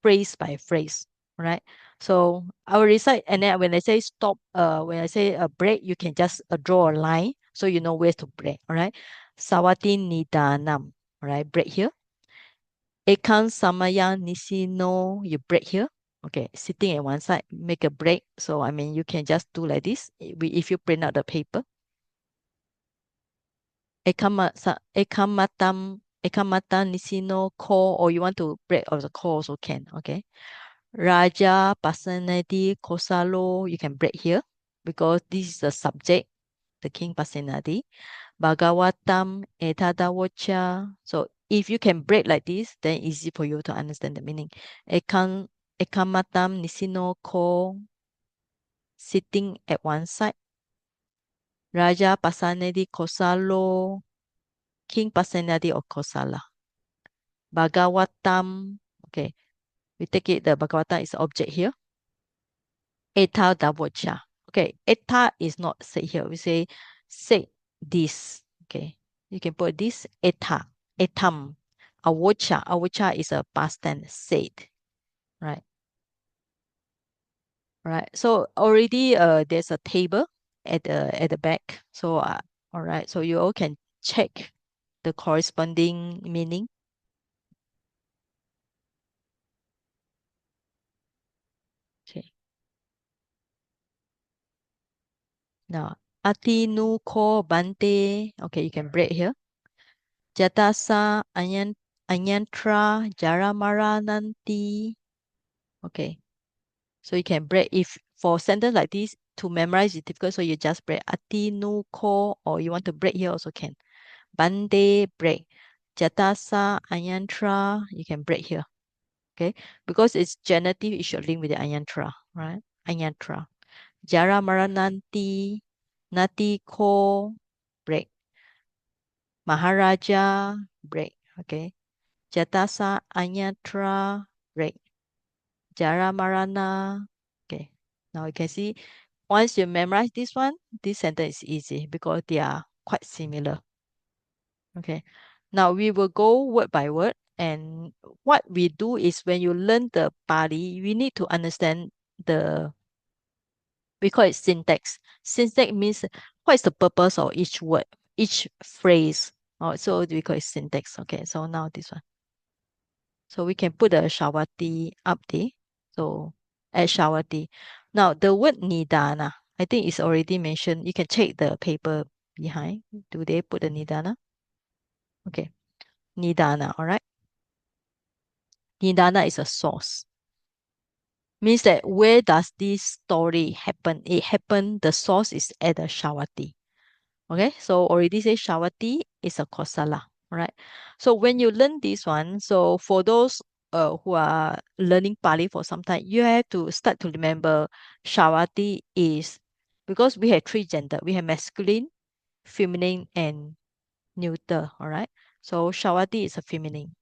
phrase by phrase, right? So I will recite, and then when I say stop, when I say a break, you can just draw a line so you know where to break. All right, Sawati Nidanam. All right, break here. Ekang Samaya Nisino, you break here. Okay, sitting at one side, make a break. So I mean, you can just do like this if you print out the paper. Ekamata Nisino call, or you want to break of the call also can. Okay. Raja Pasanadi Kosalo, you can break here because this is the subject, the king Pasanadi. Bhagavatam Etadawacha. So if you can break like this, then easy for you to understand the meaning. Ekamatam Nisino ko, sitting at one side. Raja Pasanadi Kosalo, King Pasanadi or Kosala. Bhagavatam, okay, we take it, the Bhagavatam is the object here. Eta Davocha. Okay, eta is not said here. We say this. Okay, you can put this eta, etam. Avocha is a past tense, said. Right. Right. So already there's a table at the back. So all right. So you all can check the corresponding meaning. Okay. Now Atinu ko bante. Okay, you can break here. Jatasa Anyantra Jaramaraṇanti. Okay. So you can break if for sentence like this to memorize is difficult, so you just break Atinu ko, or you want to break here also can. Bande break. Jatasa Anyantra, you can break here. Okay. Because it's genitive, it should link with the Anyantra, right? Anyantra. Jaramaraṇanti Nati ko break. Maharaja break. Okay. Jatasa Anyatra break. Jaramaraṇa. Okay. Now you can see once you memorize this one, this sentence is easy because they are quite similar. Okay. Now we will go word by word, and what we do is when you learn the Pali, we need to understand we call it syntax. Syntax means what is the purpose of each word, each phrase. Oh, so we call it syntax. Okay, so now this one. So we can put the Shawati up there. So at Shawati. Now the word Nidana, I think it's already mentioned. You can check the paper behind. Do they put the Nidana? Okay. Nidana, all right. Nidana is a source. Means that where does this story happen? It happened, the source is at the Shawati. Okay, so already say Shawati is a Kosala, right? So when you learn this one, so for those who are learning Pali for some time, you have to start to remember Shawati is, because we have three gender. We have masculine, feminine, and neuter, all right? So Shawati is a feminine.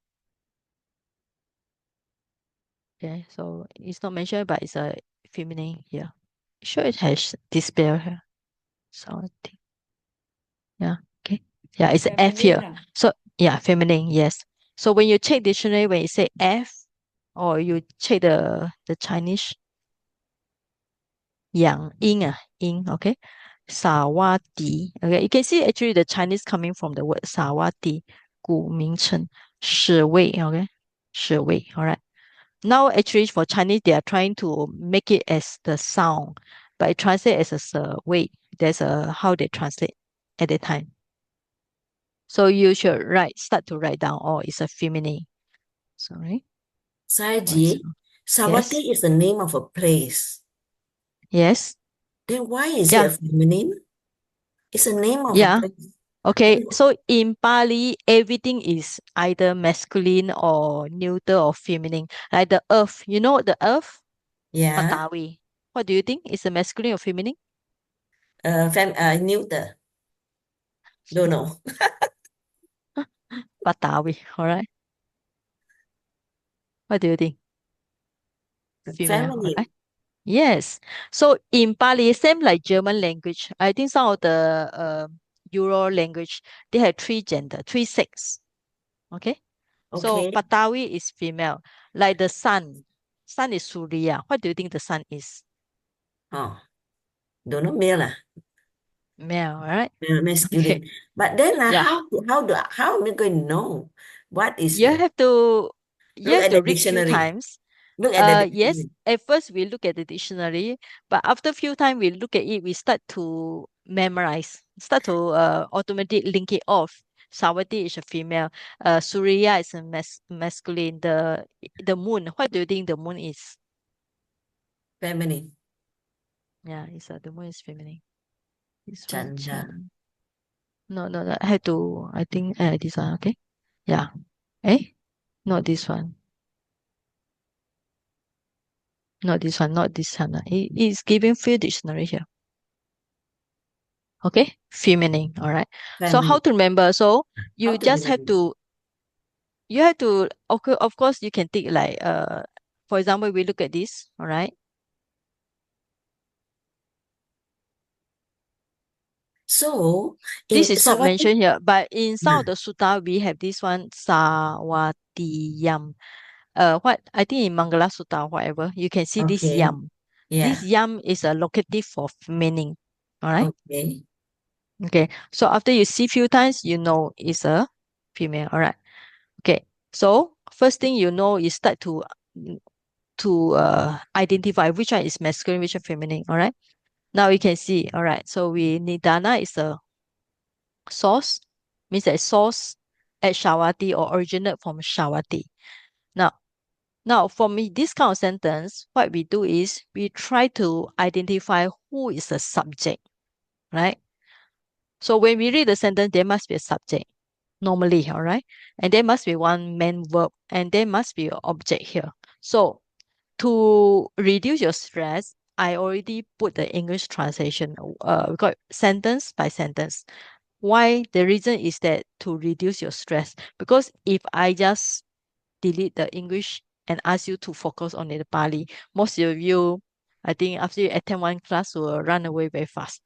Okay, so it's not mentioned, but it's a feminine here. Sure, it has this spell here. Shawati. Yeah, okay. Yeah, it's a F here. Feminine. So yeah, feminine, yes. So when you check dictionary, when you say F, or you check the Chinese yang yin, okay. Sawati. Okay, you can see actually the Chinese coming from the word Sawati, 古名称, 是位, okay. 是位, all right. Now actually for Chinese they are trying to make it as the sound, but it translate as a 是位. That's how they translate at the time. So you should start to write down, oh, it's a feminine. Sorry. Saji, Sawati Yes. is the name of a place. Yes. Then why is Yeah. it a feminine? It's a name of a Yeah. place. Okay, so in Pali, everything is either masculine or neuter or feminine. Like the earth, you know the earth? Yeah. Patawi. What do you think? Is it masculine or feminine? Neuter. Don't know. Patawi, all right. What do you think? Female, all Feminine. right. Yes. So in Pali, same like German language. I think some of the Euro language, they have three gender, three sex. Okay. So Okay. Patawi is female. Like the sun. Sun is Surya. What do you think the sun is? Oh, don't know male lah. Male, all right? Masculine. Okay. But then Yeah. how am I going to know what is You have to look at the read few dictionary. times. Look at the Yes, dictionary. at first we look at the dictionary, but after few time we look at it, we start to memorize, start to automatically link it off. Sawati is a female. Surya is a masculine. The moon. What do you think the moon is? Feminine. Yeah, the moon is feminine. This one, Chanda. Chan. No, I have to. I think this one. Okay. Yeah. Eh? Not this one. Not this one. Not this one. It is giving few dictionary here. Okay, feminine. All right. So how Feminine. to remember? So How you to just have remember? to. Okay, of course you can take like for example we look at this. All right. So This in is not Sawati, mentioned here, but in some of nah, the sutta we have this one sawatiyam. What I think in Mangala Sutta, whatever, you can see this okay. yam. This Yeah. yam is a locative of meaning. All right. Okay. Okay. So after you see few times, you know it's a female. All right. Okay. So first thing you know, you start to identify which one is masculine, which one feminine. All right. Now you can see. All right. So we Nidana is a source, means that source at Shawati or originate from Shawati. Now, for me, this kind of sentence, what we do is we try to identify who is the subject, right? So when we read the sentence, there must be a subject normally, all right? And there must be one main verb and there must be an object here. So to reduce your stress, I already put the English translation, we got sentence by sentence. Why? The reason is that to reduce your stress. Because if I just delete the English and ask you to focus on the Pali, most of you, I think after you attend one class, will run away very fast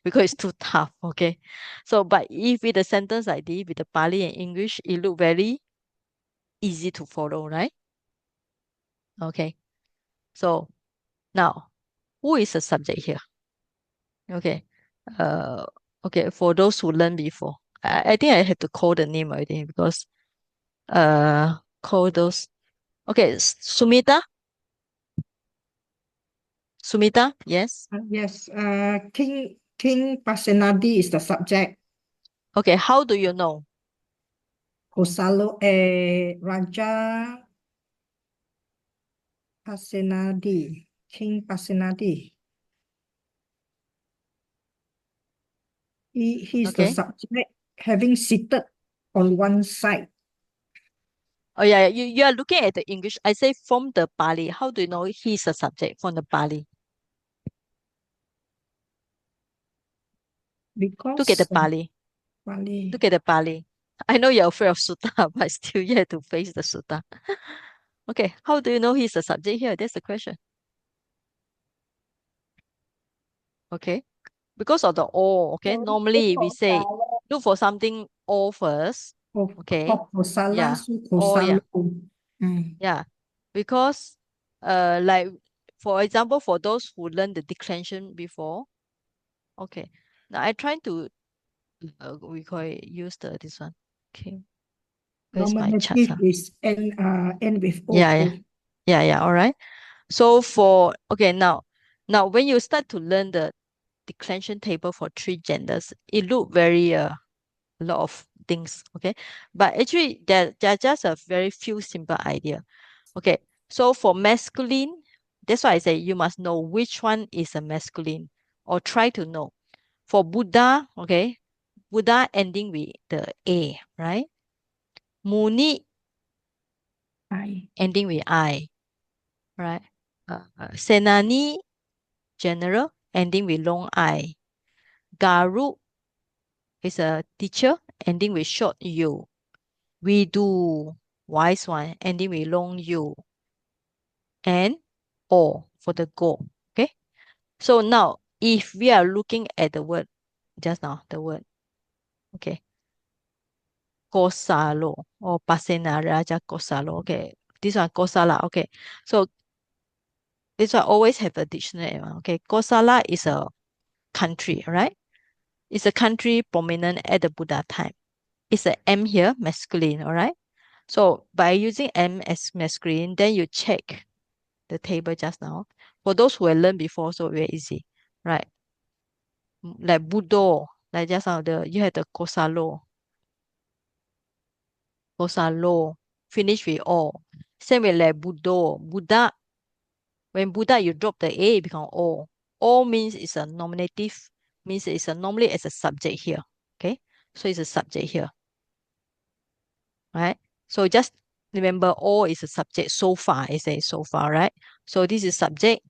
because it's too tough. Okay. So, but if with a sentence like this, with the Pali and English, it look very easy to follow, right? Okay. So now, who is the subject here? Okay. Uh, okay. For those who learned before, I think I had to call the name already because call those. Okay, Sumita. Sumita, yes. Yes, King Pasenadi is the subject. Okay, how do you know? Raja Pasenadi, King Pasenadi. He's the Okay. subject having seated on one side Oh yeah, you are looking at the English. I say from the Pali. How do you know he's a subject from the Pali? Look at the because Pali. Pali. Look at the Pali. I know you're afraid of Sutta, but still you have to face the Sutta. Okay, how do you know he's a subject here? That's the question. Okay, because of the all. Okay, normally we say look for something all first. Okay, Kosala, yeah. so Oh yeah, Kosalo. yeah. Because like for example, for those who learn the declension before, okay. Now I try to we call it use this one. Okay, where's my charts? Nominative is end with Yeah, O. yeah. All right. So for okay now when you start to learn the declension table for three genders, it look very a lot of things. Okay, but actually there are just a very few simple idea. Okay, so for masculine, that's why I say you must know which one is a masculine or try to know. For Buddha, okay, Buddha ending with the A, right? Muni ending with I, right? Senani, general, ending with long I. Garu is a teacher, ending with short U. Vidu, wise one, ending with long U. And O for the go. Okay. So now, if we are looking at the word just now, the word, okay, Kosalo or Pasena Raja Kosalo. Okay, this one Kosala. Okay, so this one always have a dictionary. Okay, Kosala is a country, right? It's a country prominent at the Buddha time. It's a M here, masculine. All right. So by using M as masculine, then you check the table just now. For those who have learned before, so very easy, right? Like Budo, like just now you had the Kosalo, finish with O. Same with like Buddha. When Buddha you drop the A, it become O. O means it's a nominative, means it's a normally as a subject here. Okay, so it's a subject here, right? So just remember O is a subject so far, I say so far, right? So this is subject,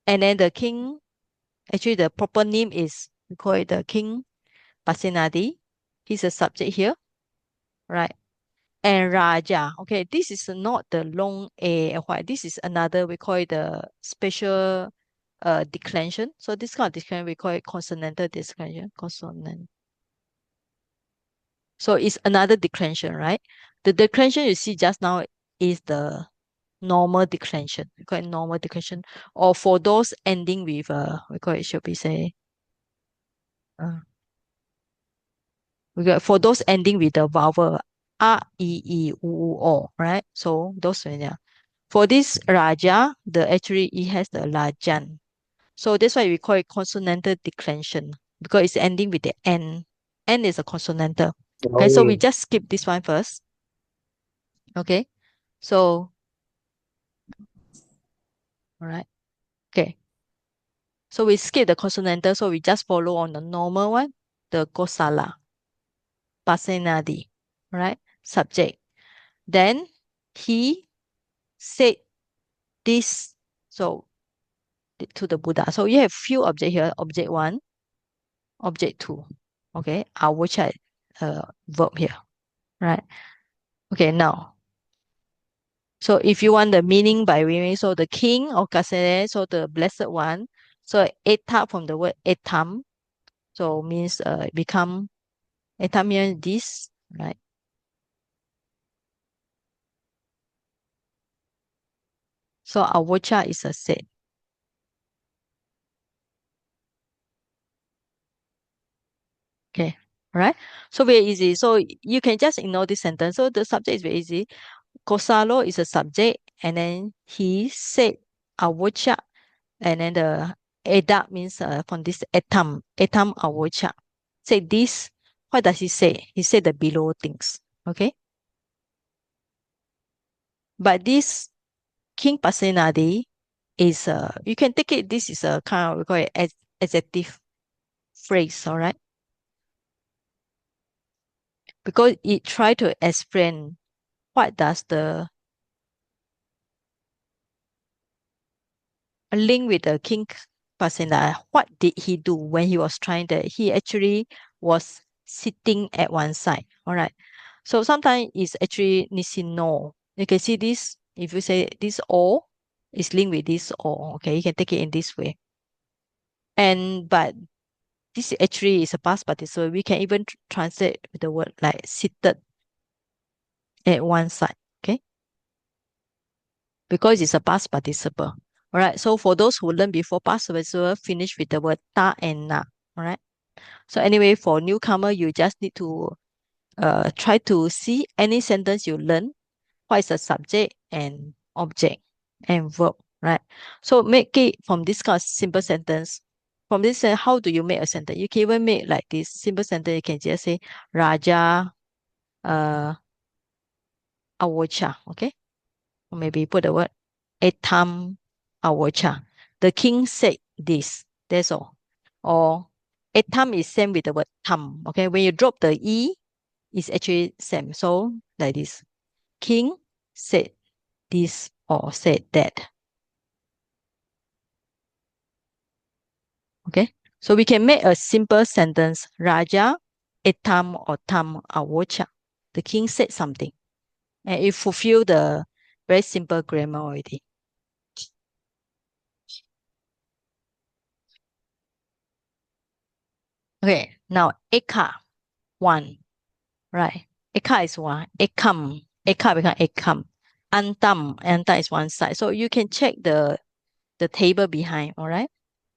and then the king, actually the proper name is, we call it the King Pasenadi. He's a subject here, right? And Raja. Okay, this is not the long A. Why? This is another, we call it the special declension. So this kind of declension, we call it consonantal declension. Consonant. So it's another declension, right? The declension you see just now is the normal declension. We call it normal declension. Or for those ending with we call it, should we say, uh, for those ending with the vowel a, e, u, o, right? So those, yeah. For this Raja, actually it has the Lajan. So that's why we call it consonantal declension, because it's ending with the N. N is a consonantal. Okay, so we just skip this one first. Okay, so, all right. Okay, so we skip the consonantal, so we just follow on the normal one, the Kosala, Pasenadi, right? Subject. Then he said this, so to the Buddha. So you have few object here, object one, object two. Okay, I will check verb here, right? Okay, now, so if you want the meaning by meaning, so the king or kasene, so the blessed one, so eta from the word etam, so means become, etam means this, right? So avocha is a set. Okay, right? So very easy. So you can just ignore this sentence. So the subject is very easy. Kosalo is a subject, and then he said avocha, and then the eda means from this etam avocha. Say this, what does he say? He said the below things. Okay. But this King Pasenadi is you can take it, this is a kind of, we call it adjective phrase, all right? Because it try to explain what does the link with the King Pasena, what did he do when he was trying that? He actually was sitting at one side. All right. So sometimes it's actually nisino. You can see this, if you say this O is linked with this O, okay, you can take it in this way. But this actually is a past participle. We can even translate with the word like seated at one side, okay? Because it's a past participle. All right. So for those who learned before, past participle finish with the word ta and na. All right. So anyway, for newcomer, you just need to try to see any sentence you learn, what is the subject and object and verb, right? So make it from this kind of simple sentence. From this, how do you make a sentence? You can even make like this simple sentence. You can just say Raja Awocha, okay? Or maybe put the word Etam Awocha. The king said this. That's all. Or Etam is same with the word tam. Okay, when you drop the E, it's actually same. So like this. King said this or said that. Okay, so we can make a simple sentence. Raja etam or tam awocha. The king said something. And it fulfill the very simple grammar already. Okay, now eka, one, right? Eka is one. Ekam, eka become ekam. Anta is one side. So you can check the table behind, all right?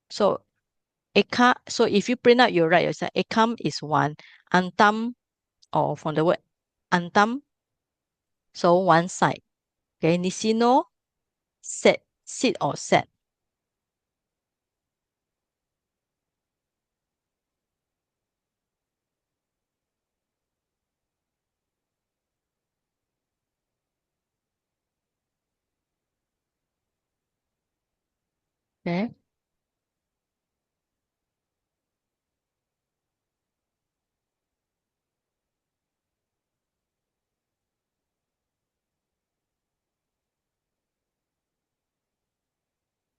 So eka, so if you print out, you write yourself. Ekam is one. Antam, or from the word antam, so one side. Okay, nisino, sit or sat. Okay.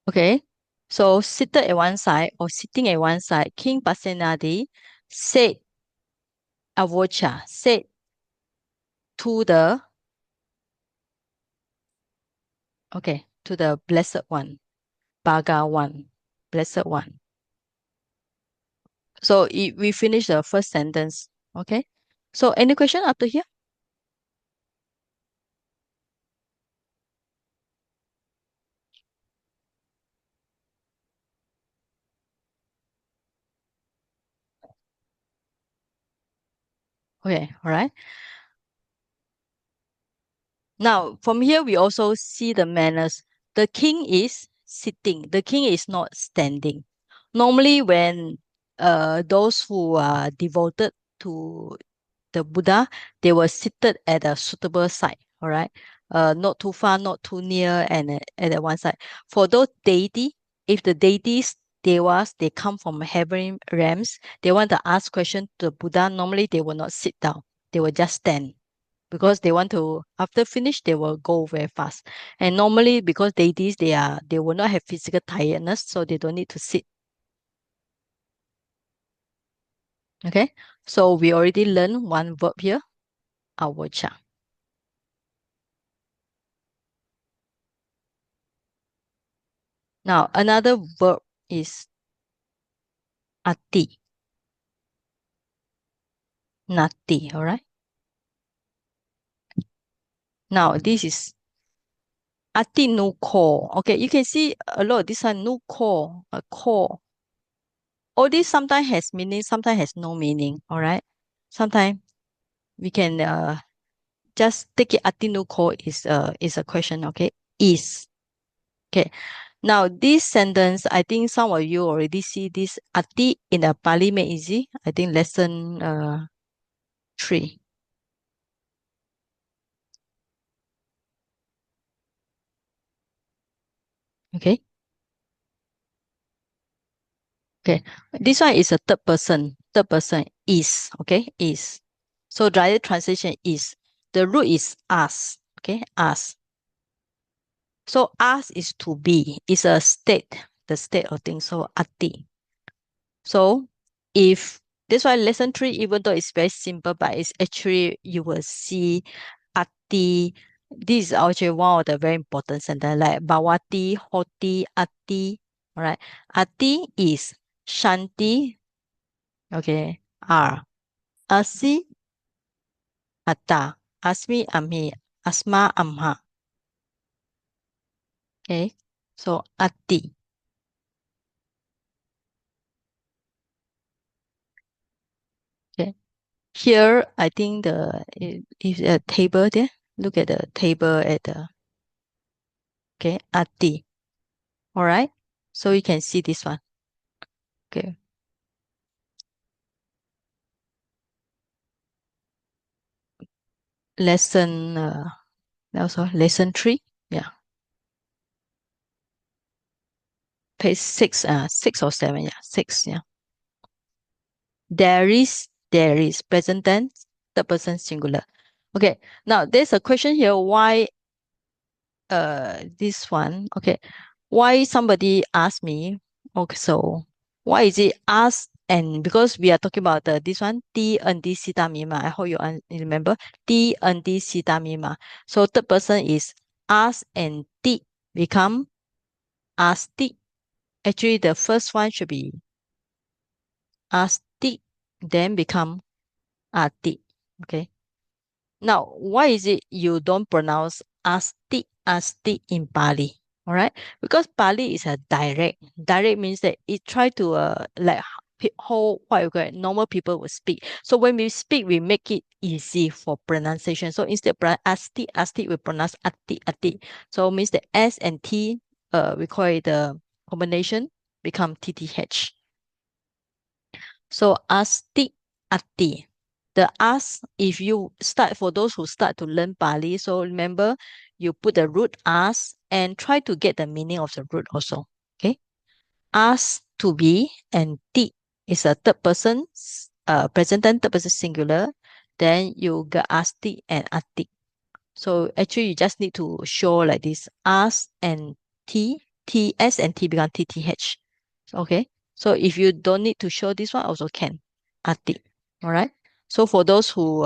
Okay, so seated at one side or sitting at one side, King Pasenadi said avocha, said to the, okay, to the blessed one, Bhagawan, blessed one. So we finish the first sentence. Okay, so any question up to here? Okay, all right. Now, from here, we also see the manners. The king is sitting. The king is not standing. Normally, when those who are devoted to the Buddha, they were seated at a suitable side, all right? Not too far, not too near, and at the one side. For those deity, if the deities, devas, they come from heavenly realms, they want to ask question to the Buddha, normally they will not sit down. They will just stand because they want to, after finish, they will go very fast. And normally, because deities, they will not have physical tiredness, so they don't need to sit. Okay, so we already learned one verb here, awacha. Now, another verb is ati, nati, all right? Now, this is ati no ko. Okay, you can see a lot of this one, no ko, a ko. All this sometimes has meaning, sometimes has no meaning, all right? Sometimes we can just take it ati no ko is a question, okay? Is. Okay. Now, this sentence, I think some of you already see this ati in the Pali Made Easy. I think lesson 3. Okay. Okay. This one is a third person. Third person is. Okay. Is. So direct translation is. The root is us. Okay. Us. So us is to be. It's a state. The state of things. So ati. So if that's why lesson 3, even though it's very simple, but it's actually you will see ati. This is actually one of the very important sentence like bhawati, hoti, ati. All right. Ati is shanti. Okay. R. Asi, ata. Asmi, amhi. Asma, amha. Okay. So ati. Okay. Here, I think is a table there. Look at the table at the, okay, ati. All right. So you can see this one. Okay. Lesson, also lesson 3. Yeah. Page 6, 6 or 7. Yeah. 6. Yeah. There is, present tense, third person singular. Okay, now there's a question here, why this one, okay, why somebody asked me, okay, so why is it asked? And because we are talking about this one, T and D sita mima, I hope you remember, T and D sita mima. So third person is ask and T become asti. Actually, the first one should be asti, then become ati. Okay. Now, why is it you don't pronounce asti in Pali? All right, because Pali is a direct. Direct means that it try to like how what you call it, normal people will speak. So when we speak, we make it easy for pronunciation. So instead of asti, we pronounce ati. So means the S and T, we call it the combination become TTH. So ati. The as, if you start, for those who start to learn Pali, so remember you put the root as and try to get the meaning of the root also. Okay. As to be and ti is a third person, present tense, third person singular. Then you get asti and ati. So actually you just need to show like this, as and S and T become TTH. Okay. So if you don't need to show this one, also can. Ati. All right. So for those who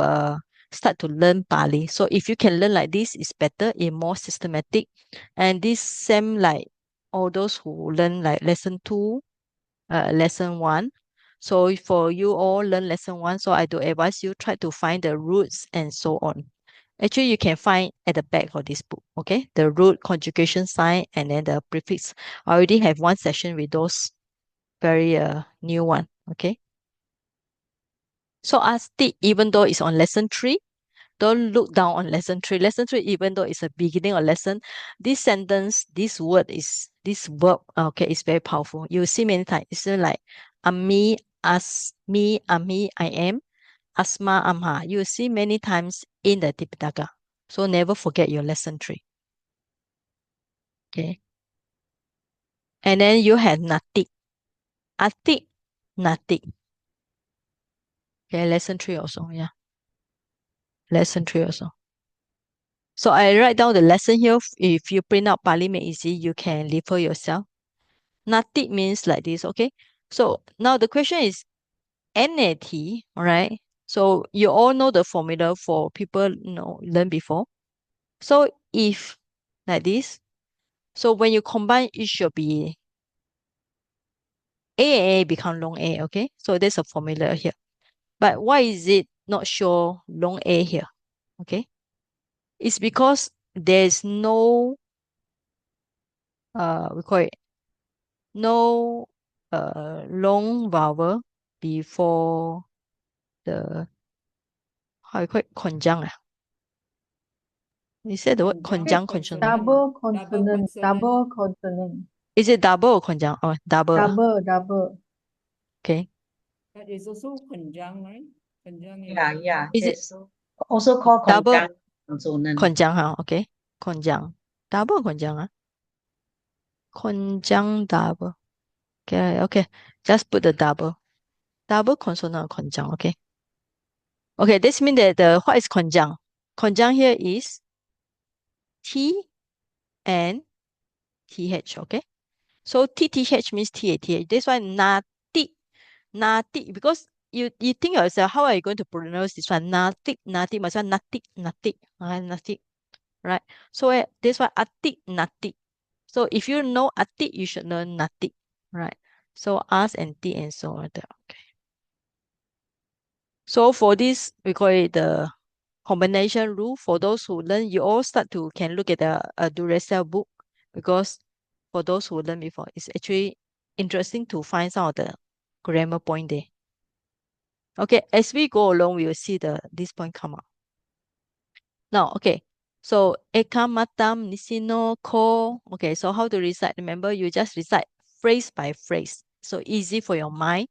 start to learn Pali, so if you can learn like this, it's better, it's more systematic. And this same like all those who learn like lesson 2, lesson 1. So for you all learn lesson 1, so I do advise you try to find the roots and so on. Actually, you can find at the back of this book, okay? The root, conjugation sign, and then the prefix. I already have one session with those very new one, okay? So asti, even though it's on lesson 3, don't look down on lesson 3. Lesson 3, even though it's a beginning of lesson, this sentence, this verb, okay, is very powerful. You see many times. It's like ami, as, me, ami, I am, asma, amha. You see many times in the Tipitaka. So never forget your lesson 3. Okay. And then you have natik. Atik, natik. Okay, lesson 3 also. Yeah. Lesson 3 also. So I write down the lesson here. If you print out Pali Make Easy, you can refer yourself. Natik means like this, okay? So now the question is NAT, all right? So you all know the formula for people learn before. So if like this, so when you combine, it should be A become long A, okay? So there's a formula here. But why is it not show long A here? Okay? It's because there's no we call it no long vowel before the how you call it conjunct. You said the word conjunct consonant. Double consonant. consonant. Double consonant. Is it double or conjunct? Oh, double. Double. Okay. That is also conjunct, right? Conjunct is Yeah. Is it It's also called double conjunct consonant. conjunct? Huh? Okay. Conjunct. Double or conjunct? Huh? Conjunct double. Okay. Just put the double. Double consonant or conjunct. Okay. Okay. This means that what is conjunct? Conjunct here is T and TH. Okay. So TTH means TATH. This one nati, because you think yourself, how are you going to pronounce this one? Nati, must be nati, right? So this one atik, nati. So if you know atik, you should know nati, right? So as and t and so on. Okay. So for this, we call it the combination rule. For those who learn, you all can look at the Duracell book, because for those who learn before, it's actually interesting to find some of the grammar point there. Okay, as we go along, we will see this point come up. Now, okay, so ekamatam nisino ko. Okay, so how to recite? Remember, you just recite phrase by phrase. So easy for your mind.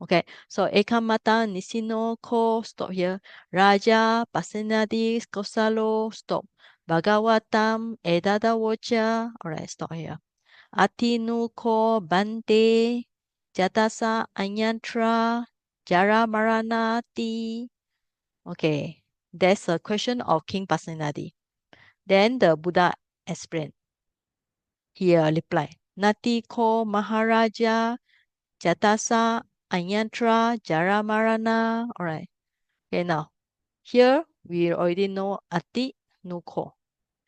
Okay, so ekamata nisino ko, stop here. Raja pasenadi kosalo, stop. Bhagavatam edada vocha. All right, stop here. Atinu ko bante jatasa anyantra Jaramaraṇa ti. Okay, there's a question of King Pasenadi. Then the Buddha explained. He replied, Nati ko Maharaja Jatasa Anyantra Jaramaraṇa. Alright. Okay, now here we already know Ati Nuko.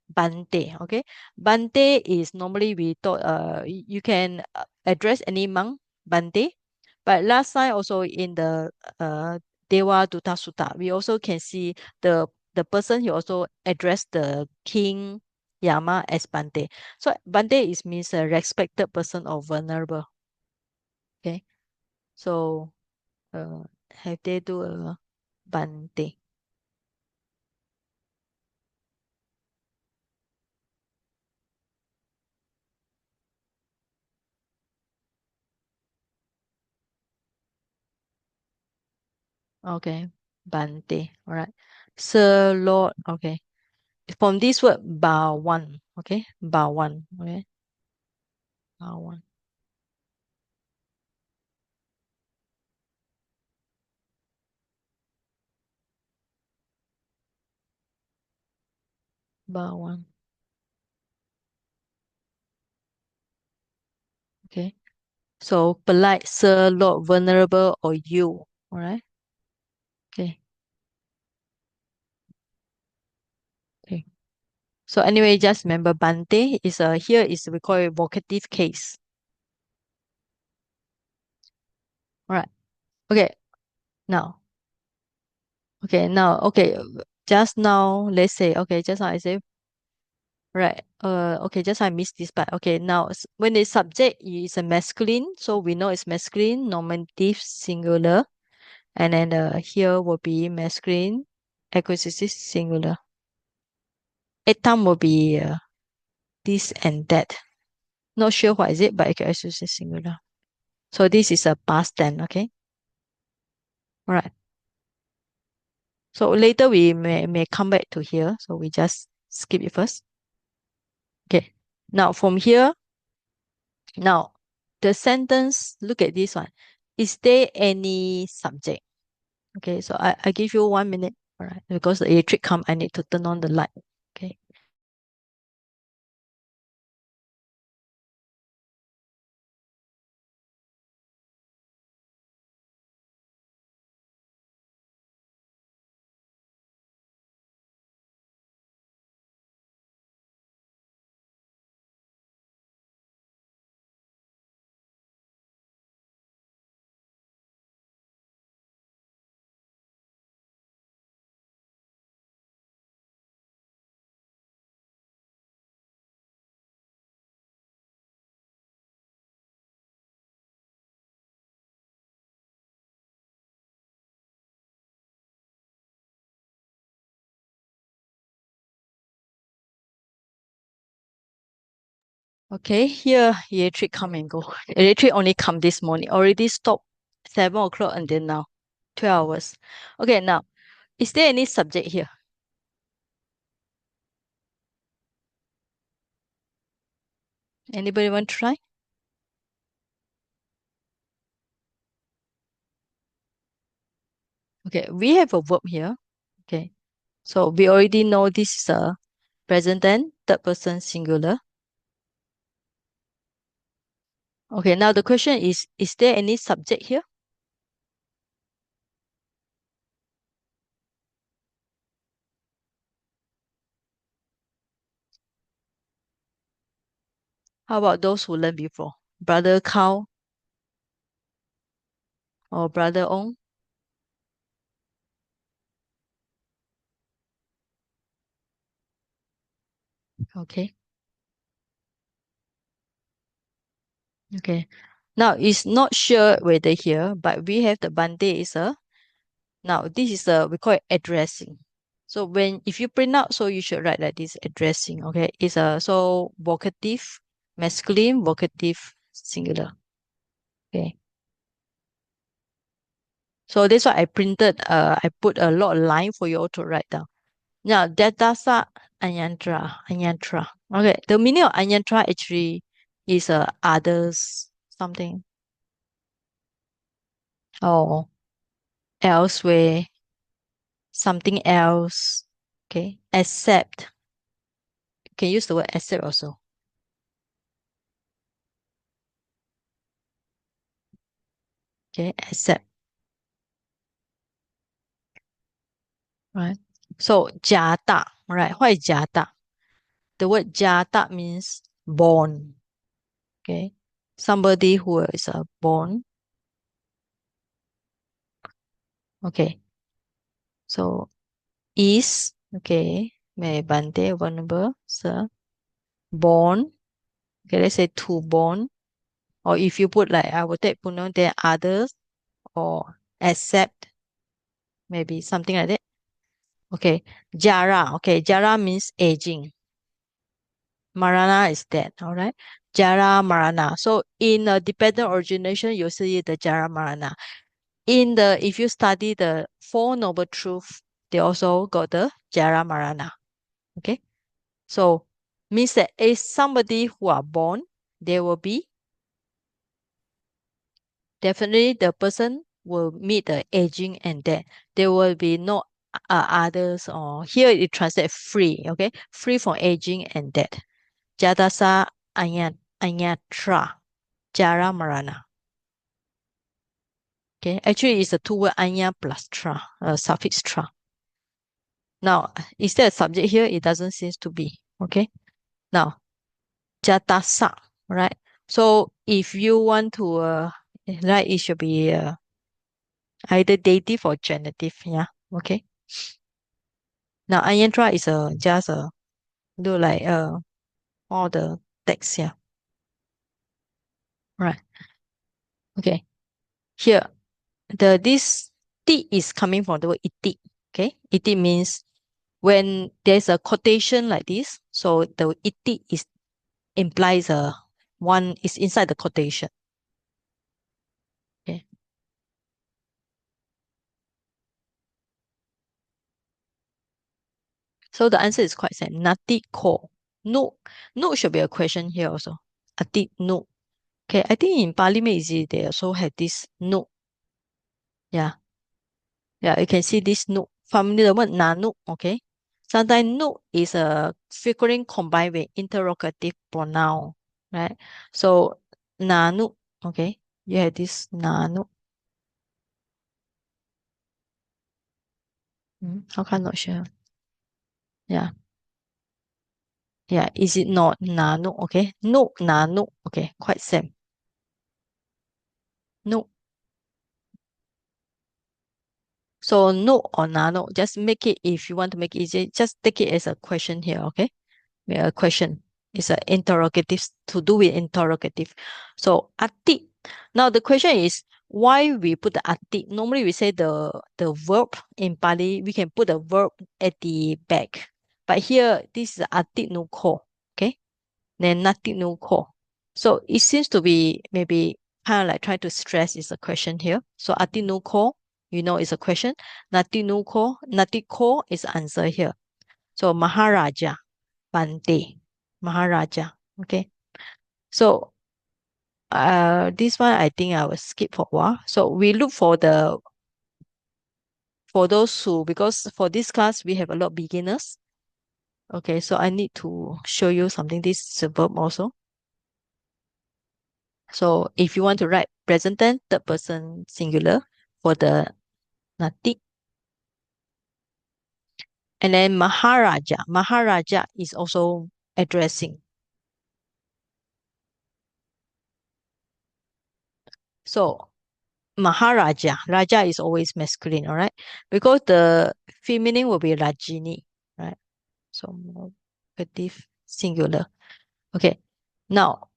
Bante. Okay. Bante is normally we thought you can address any monk Bante. But last time also in the Dewa Dutta Sutta, we also can see the person he also addressed the king Yama as Bante. So Bante is means a respected person or vulnerable. Okay. So have they do a Bante? Okay. Bante. All right. Sir Lord. Okay. From this word Bawan. Okay. Bawan. Okay. Bawan. Bawan. Okay. So polite, sir, lord, vulnerable, or you. All right. Okay. Okay. So anyway, just remember Bante is here is we call it vocative case. All right. Okay. Now. Okay. Now. Okay. Just now, let's say. Okay. Just now I say. Right. Okay. Just I missed this part. Okay. Now, when the subject is a masculine, so we know it's masculine, nominative, singular, and then here will be masculine, accusative, singular. Etam will be this and that. Not sure what is it, but accusative, singular. So this is a past tense. Okay. All right. So later we may come back to here. So we just skip it first. Okay. Now from here, now the sentence, look at this one. Is there any subject? Okay, so I give you 1 minute. All right, because the electric come, I need to turn on the light. Okay. Okay, here electric come and go. Electric only come this morning. Already stopped 7 o'clock until now. 12 hours. Okay, now, is there any subject here? Anybody want to try? Okay, we have a verb here. Okay, so we already know this is a present tense, third person singular. Okay, now the question is there any subject here? How about those who learned before? Brother Cow or Brother Ong? Okay. Okay. Now it's not sure whether here, but we have the Bante is a now this is a we call it addressing. So when if you print out, so you should write like this addressing. Okay. It's a so vocative, masculine, vocative, singular. Okay. So that's why I printed I put a lot of line for you all to write down. Now Datasa Anyantra. Okay. The meaning of Anyantra actually is others something. Oh. elsewhere, something else, okay, except, you can use the word except also. Okay, except. Right. So jata, right? What is jata? The word jata means born. Okay. Somebody who is born. Okay. So is, okay, may bante vulnerable, sir. Born. Okay, let's say to born. Or if you put like I will take pronoun there others or accept, maybe something like that. Okay. Jara. Okay, jara means aging. Marana is dead, all right? Jaramaraṇa. So in a dependent origination, you see the Jaramaraṇa. If you study the Four Noble Truths, they also got the Jaramaraṇa. Okay? So means that if somebody who are born, there will be definitely the person will meet the aging and death. There will be no others, or here it translates free, okay? Free from aging and death. Jadasa anyatra Jaramaraṇa. Okay, actually it's a two word anya plus tra, suffix tra. Now, is there a subject here? It doesn't seem to be. Okay. Now, jatasa, right? So if you want to right, it should be either dative or genitive. Yeah. Okay. Now, ayantra is just do like all the text here. Right. Okay. Here, this ti is coming from the word iti. Okay. Iti means when there's a quotation like this, so the iti is implies one is inside the quotation. Okay. So the answer is quite simple. Nati ko. No. No should be a question here also. Ati no. Okay, I think in Pali Meiji they also have this no. Yeah. Yeah, you can see this no. From the word nanu, okay. Sometimes no is a frequently combined with interrogative pronoun, right? So nanu, okay. You have this nanu. How come not sure? Yeah. Yeah, is it not nano? Okay. No, nano. Okay, quite same. No. So no or nano, just make it, if you want to make it easy, just take it as a question here, okay? A question. It's an interrogative to do with interrogative. So ati. Now the question is why we put the ati. Normally we say the verb in Pali, we can put the verb at the back. But here this is ati no ko. Okay? Then nothing no ko. So it seems to be maybe kind of like trying to stress is a question here. So ati no ko, you know, is a question. Nati no ko, nati ko is answer here. So Maharaja, Bante, Maharaja. Okay. So this one I think I will skip for a while. So we look for those who, because for this class we have a lot of beginners. Okay, so I need to show you something. This is a verb also. So if you want to write present tense, third person singular for the nati. And then Maharaja. Maharaja is also addressing. So Maharaja. Raja is always masculine, all right? Because the feminine will be Rajini, right? So negative singular. Okay. Now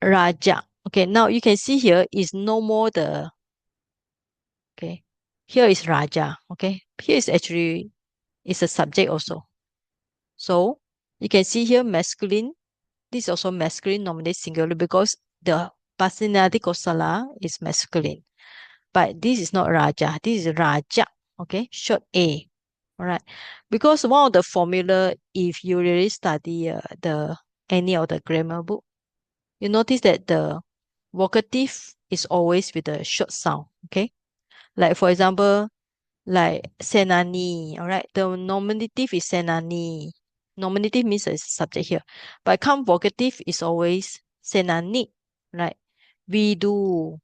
Raja. Okay, now you can see here is no more the, okay, here is Raja. Okay, here is actually is a subject also. So you can see here masculine. This is also masculine, nominative singular, because the Pasinadi Kosala is masculine. But this is not Raja. This is Raja. Okay, short A. All right. Because one of the formula, if you really study any of the grammar book, you notice that the vocative is always with a short sound. Okay. Like for example, like senani, all right? The nominative is senani. Nominative means a subject here. But come vocative is always senani, right? We do,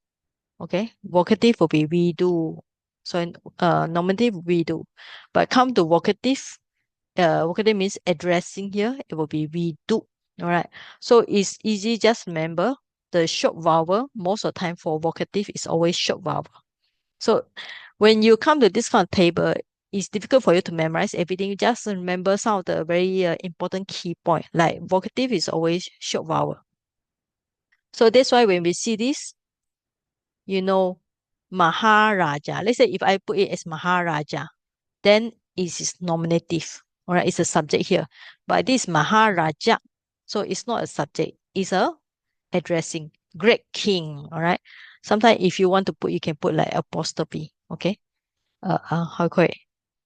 okay? Vocative will be we do. So nominative we do. But come to vocative, vocative means addressing here, it will be we do, all right? So it's easy, just remember the short vowel, most of the time for vocative is always short vowel. So when you come to this kind of table, it's difficult for you to memorize everything. You just remember some of the very important key point. Like vocative is always short vowel. So that's why when we see this, you know, Maharaja. Let's say if I put it as Maharaja, then it is nominative. All right, it's a subject here. But this Maharaja, so it's not a subject. It's a addressing. Great king. All right. Sometimes if you want to put, you can put like apostrophe. Okay. How you call it?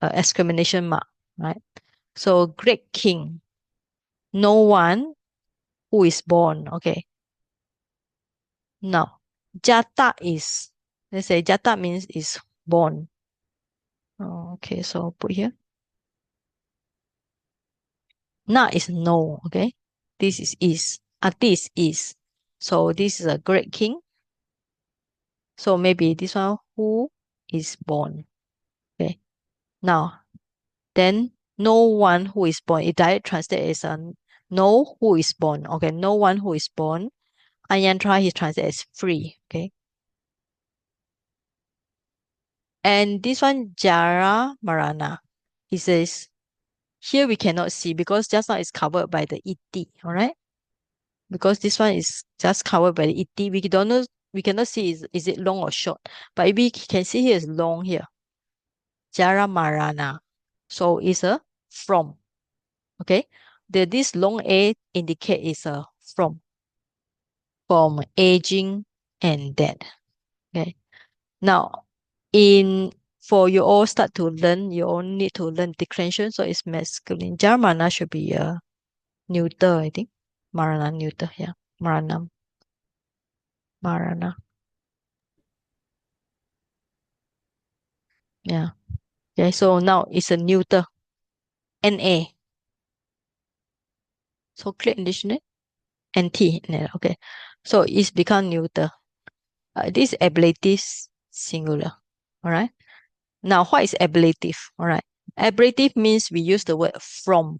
Exclamation mark, right? So great king, no one who is born. Okay. Now, jata is, let's say jata means is born. Oh, okay, so put here. Na is no. Okay. This is. This is. So this is a great king. So maybe this one who is born. Okay. Now, then no one who is born. It direct translate is no who is born. Okay, no one who is born. Ayantra he translates as free. Okay. And this one Jaramaraṇa. He says here we cannot see because just now it's covered by the iti. All right. Because this one is just covered by the iti. We don't know, we cannot see is it long or short. But we can see here is long here. Jaramaraṇa. So it's a from. Okay. This long A indicate is a from aging and death. Okay. Now, for you all start to learn, you all need to learn declension. So it's masculine. Jaramana should be neuter, I think. Marana neuter, yeah. Marana. Marana. Yeah. Okay, so now it's a neuter. NA. So click in dictionary. NT. Okay. So it's become neuter. This ablative singular. All right. Now, what is ablative? All right. Ablative means we use the word from.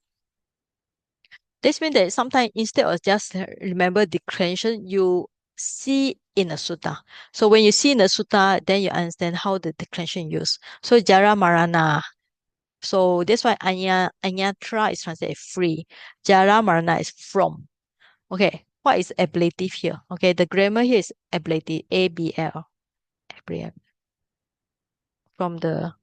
This means that sometimes instead of just remember declension, you see in a sutta. So when you see in a sutta, then you understand how the declension used. So Jaramaraṇa. So that's why Anyatra is translated free. Jaramaraṇa is from. Okay, what is ablative here? Okay, the grammar here is ablative. ABL. Ablative. From the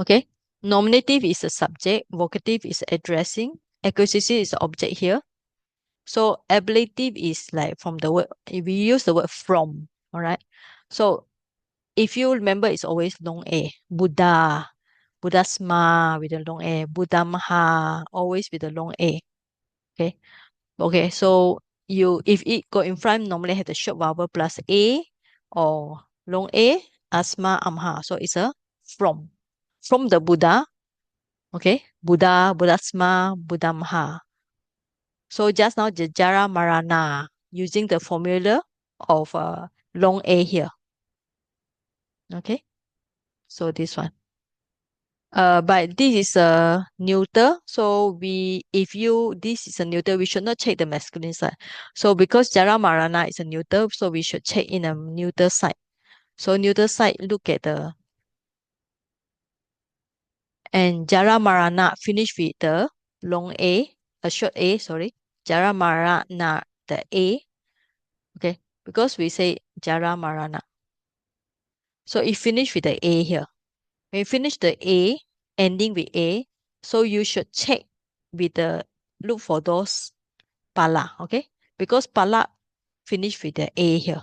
okay. Nominative is a subject, vocative is addressing, acquisitive is the object here. So ablative is like from the word, if we use the word from, all right? So if you remember, it's always long A. Buddha, Buddhasma with a long A, Buddhamaha, always with a long A. Okay. Okay. So if it go in front, normally have the short vowel plus A or long A, asma, amha. So it's a from the Buddha. Okay. Buddha, Buddhasma, Buddhamaha. So just now the Jaramaraṇa using the formula of long A here. Okay. So this one. But this is a neuter. So this is a neuter, we should not check the masculine side. So because Jaramaraṇa is a neuter, so we should check in a neuter side. So neuter side, look at and Jaramaraṇa finish with the long A, a short A, sorry. Jaramaraṇa, the A. Okay. Because we say Jaramaraṇa. So it finish with the A here. When you finish the A, ending with A, so you should check with look for those pala, okay? Because pala finish with the A here.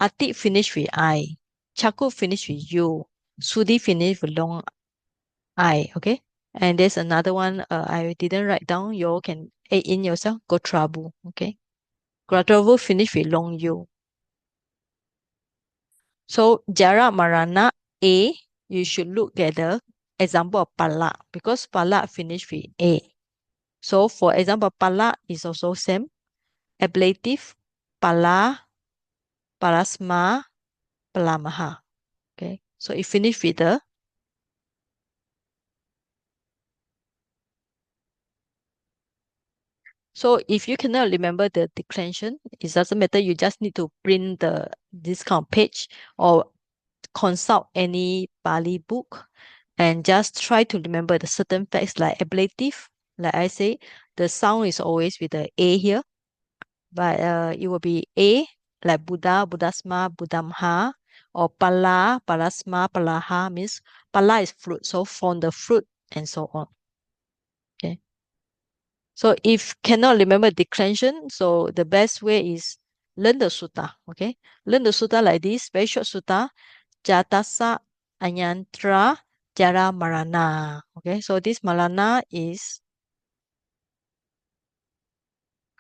Atik finish with I. Chaku finish with U. Sudi finish with long I, okay? And there's another one I didn't write down. You all can add in yourself. Gotrabu, okay? Gotrabu finish with long U. So Jaramaraṇa A, you should look at the example of Pala because Pala finished with A. So for example, Pala is also same. Ablative, Pala, Parasma, Palamaha. Okay, so it finished with the So if you cannot remember the declension, it doesn't matter. You just need to print the discount page or consult any Pali book and just try to remember the certain facts like ablative. Like I say, the sound is always with the A here, but it will be A like Buddha, Buddhasma, Buddhamha, or Pala, Palasma, Palaha means Pala is fruit. So from the fruit and so on. Okay. So if cannot remember declension, so the best way is learn the sutta. Okay, learn the sutta like this, very short sutta. Jatasa Anyantra Jaramaraṇa. Okay, so this marana is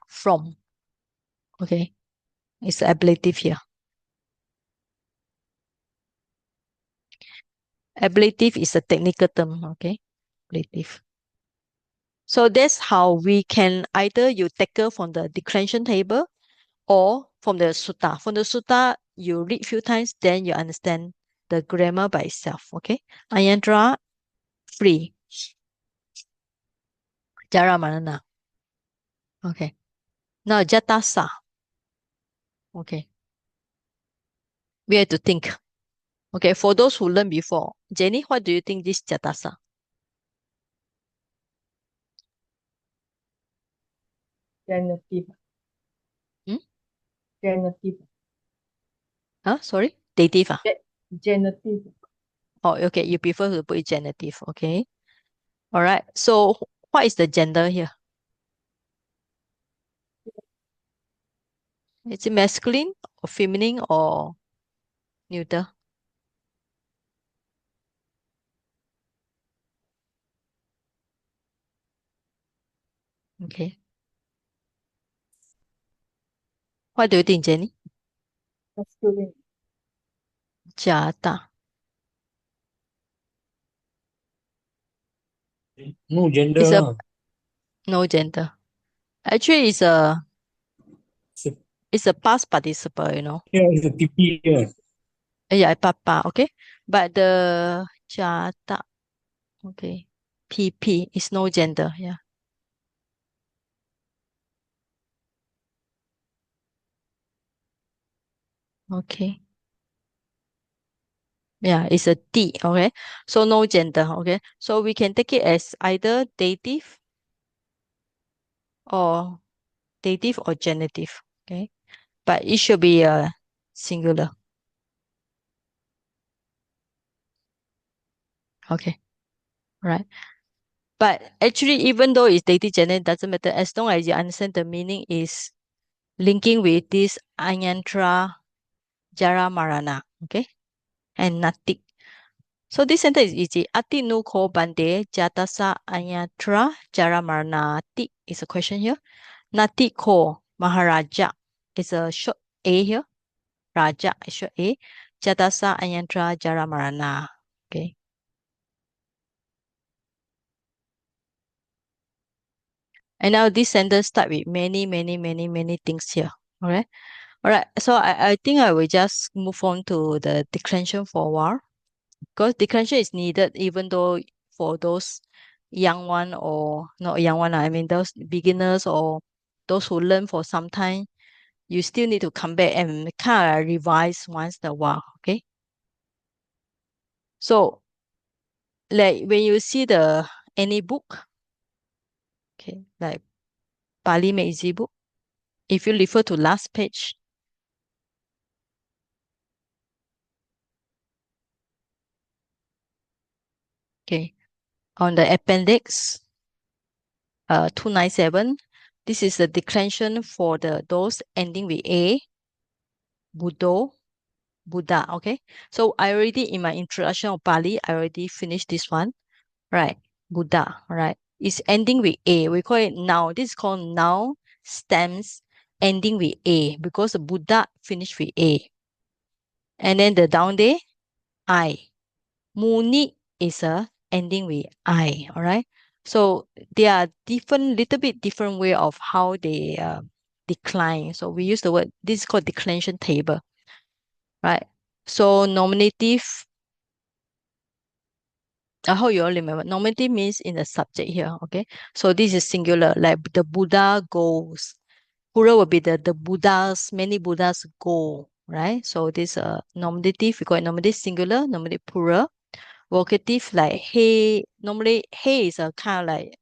from. Okay, it's ablative here. Ablative is a technical term. Okay, ablative. So that's how we can either you tackle from the declension table or from the sutta. From the sutta, you read few times, then you understand the grammar by itself. Okay, Ayandra, free. Jaramana. Okay. Now Jatasa. Okay. We have to think. Okay, for those who learned before, Jenny, what do you think this Jatasa? Genitive. Hmm? Genitive. Huh? Sorry? Dative. Genitive. Oh, okay. You prefer to put it genitive. Okay. All right. So what is the gender here? Is it masculine or feminine or neuter? Okay. What do you think, Jenny? Masculine. Jata. No gender. It's a lah. no gender. Actually, it's a It's a- it's a past participle, Yeah, it's a TP. Yeah. Yeah, papa, okay. But the jata, okay. PP is no gender, yeah. Okay. Yeah, it's a D, okay. So no gender, okay. So we can take it as either or dative or genitive, okay. But it should be a singular. Okay, right. But actually, even though it's dative genitive, doesn't matter as long as you understand the meaning is linking with this Anyantra Jaramarana, okay, and Natik. So this sentence is easy. Ati nu ko bande jatasa anyatra jaramarnati is a question here. Nati ko maharaja is a short A here. Raja is short A. Jatasa anyatra jaramarana. Okay. And now this sentence start with many, many, many, many things here. All right. All right. So I think I will just move on to the declension for a while. Because declension is needed even though for those young one or not young one, I mean those beginners or those who learn for some time, you still need to come back and kind of revise once in a while. Okay. So like when you see the any book, okay, like Pali Meiji book, if you refer to last page, okay, on the appendix 297, this is the declension for the those ending with A, Buddho, Buddha. Okay. So I already in my introduction of Pali, I already finished this one. Right. Buddha. Right. It's ending with A. We call it noun. This is called noun stems ending with A because the Buddha finished with A. And then the down day, I. Muni is a ending with I, all right? So there are little bit different way of how they decline. So we use the word, this is called declension table, right? So nominative, I hope you all remember. Nominative means in the subject here, okay? So this is singular, like the Buddha goes. Plural will be the Buddhas, many Buddhas go, right? So this nominative, we call it nominative singular, nominative plural. Vocative, like hey, normally hey is a kind of like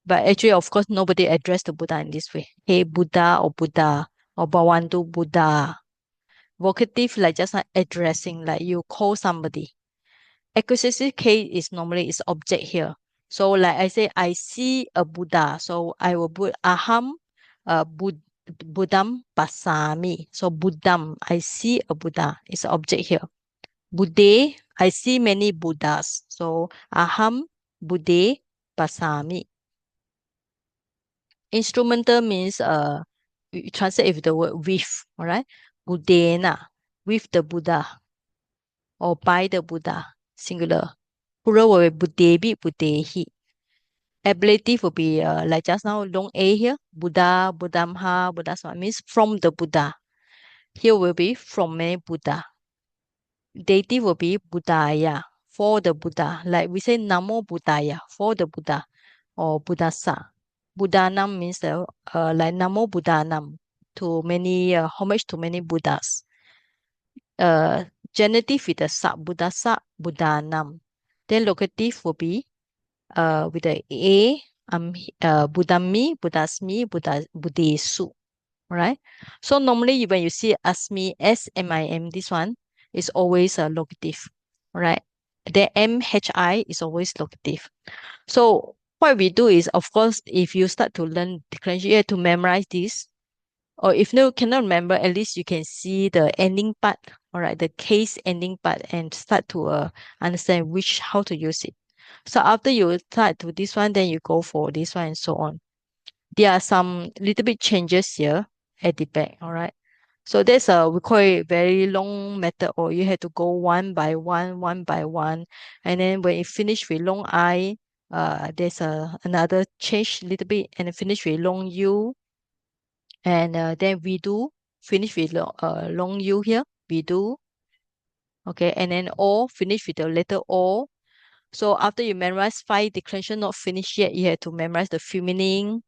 but actually of course nobody addressed the Buddha in this way. Hey Buddha or Bhavantu Buddha. Vocative, like just like addressing, like you call somebody. Accusative case is normally is object here. So like I say, I see a Buddha. So I will put aham Buddham pasami. So Buddham, I see a Buddha is object here. Buddhe, I see many Buddhas. So aham Buddhe pasami. Instrumental means you translate with the word with, all right? Buddhena, with the Buddha or by the Buddha, singular. Plural will be Buddhebi, Buddhehi. Ablative will be like just now, long A here. Buddha, Buddhamha, Buddhasma means from the Buddha. Here will be from many Buddha. Dative will be Buddhaya, for the Buddha. Like we say Namo Buddhaya, for the Buddha or Buddhasa. Buddhanam means like Namo Buddhanam, to many, homage to many Buddhas. Genitive with the sa, Buddhasa, Buddhanam. Then locative will be with the A, Buddhami, Buddhasmi, Buddhesu. Right? So normally when you see asmi, S-M-I-M, this one is always a locative. Right? The M-H-I is always locative. So what we do is, of course, if you start to learn declension, you have to memorize this. Or if you cannot remember, at least you can see the ending part, all right, the case ending part, and start to understand how to use it. So after you start to this one, then you go for this one and so on. There are some little bit changes here at the back, all right. So that's we call it very long method, or you have to go one by one, and then when you finish with long I, there's another change little bit, and finish with long U, and then we do finish with long U here, we do, okay, and then O finish with the letter O. So after you memorize 5 declension not finished yet, you have to memorize the feminine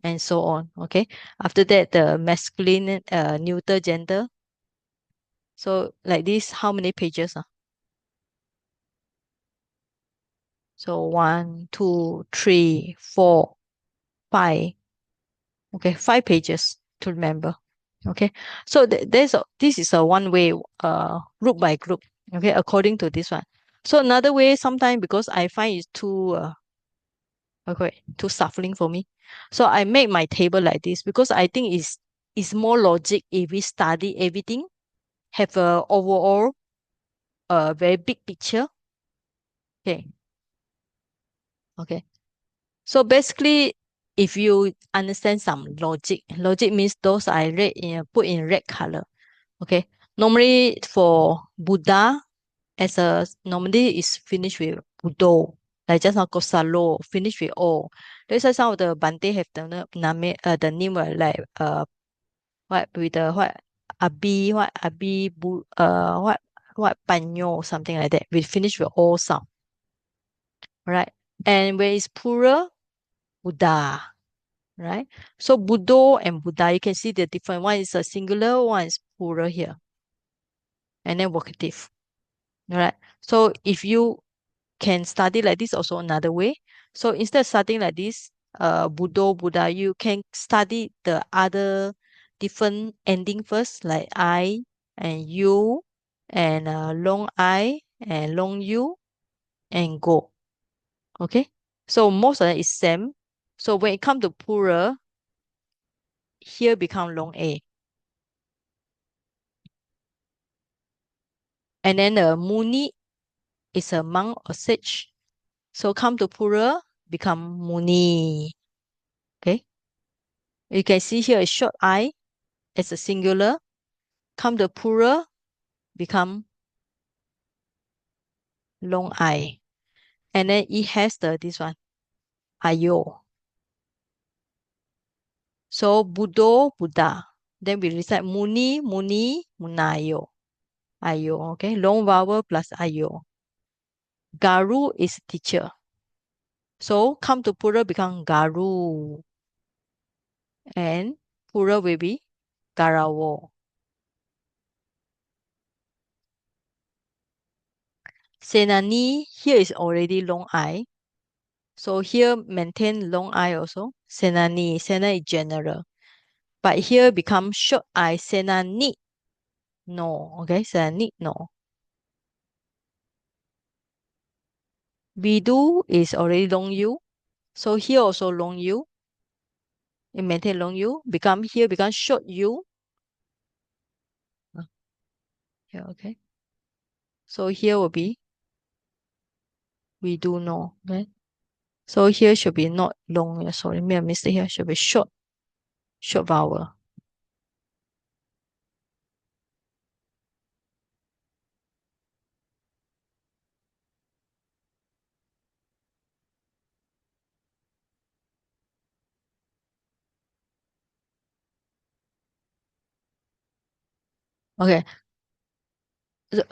and so on. Okay. After that, the masculine, neuter, gender. So like this, how many pages? So 1, 2, 3, 4, 5. Okay, 5 pages to remember. Okay. So this is a one way, group by group. Okay, according to this one. So another way, sometimes because I find it's too suffering for me. So I make my table like this because I think it's more logic if we study everything, have a overall very big picture. Okay. Okay. So basically, if you understand some logic means those I read put in red color. Okay. Normally for Buddha, normally is finished with Buddho. Like just now Kosalo, finished with O. That's why some of the Bante have the name like what with the what Panyo, something like that. We finish with O sound. Right? And when it's plural, Buddha. Right? So Buddho and Buddha, you can see the different. One is a singular, one is plural here. And then vocative. Right? So if you can study like this, also another way. So instead of studying like this, Buddho, Buddha, you can study the other different ending first, like I and you, and long I and long you, and go. Okay. So most of it is same. So when it comes to plural, here become long A. And then the Muni is a monk or sage. So come to plural, become Muni. Okay. You can see here a short I as a singular. Come to plural, become long I. And then it has this one, Ayo. So Buddho, Buddha. Then we recite Muni, Muni, Munayo. Ayo, okay? Long vowel plus Ayo. Garu is teacher. So come to plural become Garu. And plural will be Garawo. Senani, here is already long I. So here maintain long I also. Senani, Sena is general. But here become short I, Senani. No, okay? Senani, no. Vidu is already long U. So here also long U. It maintain long U. Here become short U. Yeah, okay. So here will be we do know. Okay. So here should be not long. Sorry, made a mistake here. Should be short vowel. Okay.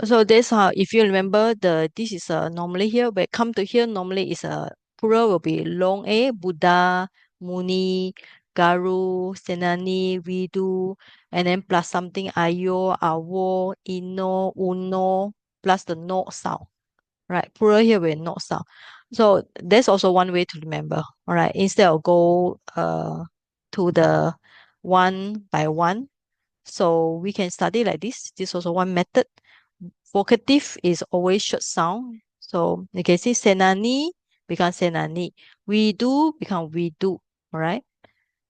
So this how if you remember this is normally here, but come to here normally is a plural will be long A, Buddha, Muni, Garu, Senani, Vidu, and then plus something Ayo, Awo, Ino, Uno, plus the no sound. Right? Plural here with no sound. So that's also one way to remember. All right. Instead of go to the one by one. So we can study like this. This is also one method. Vocative is always short sound. So you can see Senani become Senani. We do become we do. All right.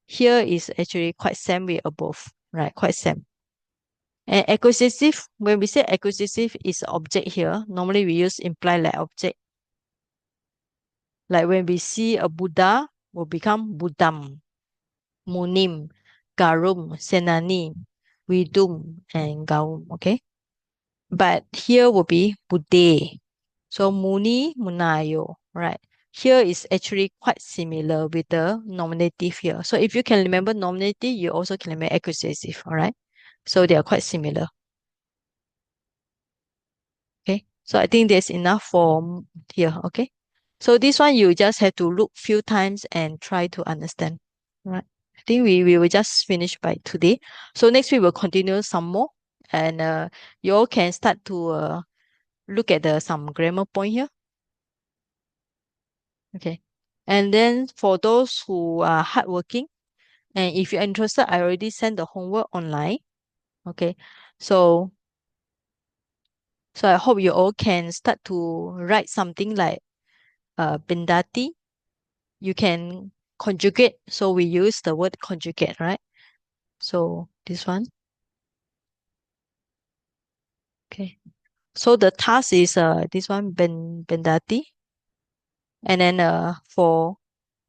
Here is actually quite same way above. Right. Quite same. And accusative, when we say accusative is object here, normally we use imply like object. Like when we see a Buddha, will become Buddham, Munim, Garum, Senani, Vidum, and Gaum. Okay. But here will be Buddhe. So Muni, Munayo, right? Here is actually quite similar with the nominative here. So if you can remember nominative, you also can remember accusative, all right? So they are quite similar. Okay, so I think there's enough for here, okay? So this one you just have to look few times and try to understand, right? I think we will just finish by today. So next week we'll continue some more and you all can start to look at some grammar point here. Okay. And then for those who are hardworking, and if you're interested, I already sent the homework online. Okay. So I hope you all can start to write something like Bindati. You can conjugate. So we use the word conjugate, right? So this one. Okay. So the task is this one Bindati. And then for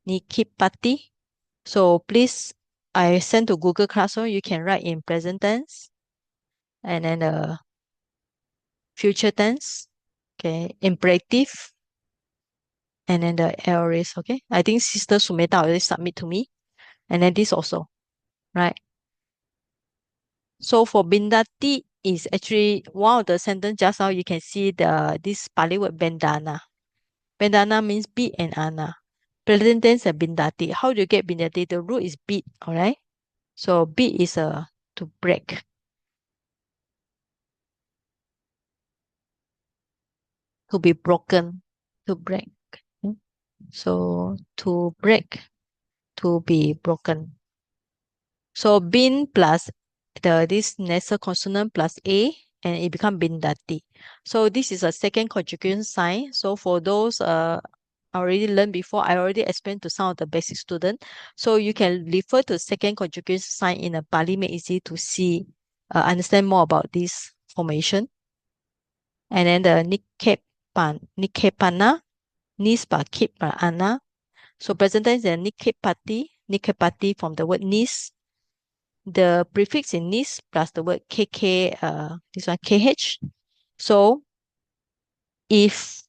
Nikipati. So please, I send to Google Classroom. You can write in present tense and then future tense, okay, imperative, and then the aorist, okay. I think Sister Sumeta already submit to me, and then this also, right? So for Bindati is actually one of the sentence just now you can see this Pali word Bendana. Bendana means beat and ana. Present tense is Bindati. How do you get Bindati? The root is beat, all right? So beat is to break. To be broken, to break. So to break, to be broken. So bin plus this nasal consonant plus a, and it become bindati. So this is a second conjugation sign. So for those I already learned before, I already explained to some of the basic students. So you can refer to second conjugation sign in a Pali, make easy to see, understand more about this formation. And then the nikepana, nispa kipra ana. So present tense is nikepati from the word nis. the prefix in nis plus the word kk, this one kh. So if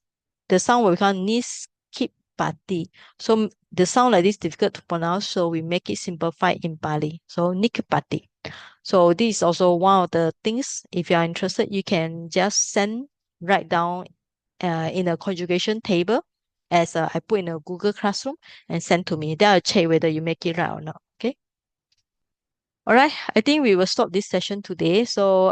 the sound will become nis kip pati. So the sound like this difficult to pronounce, so we make it simplified in Pali. So nikpati. So this is also one of the things. If you are interested, you can just write down in a conjugation table as I put in a Google Classroom and send to me. Then I'll check whether you make it right or not. Okay. All right. I think we will stop this session today. So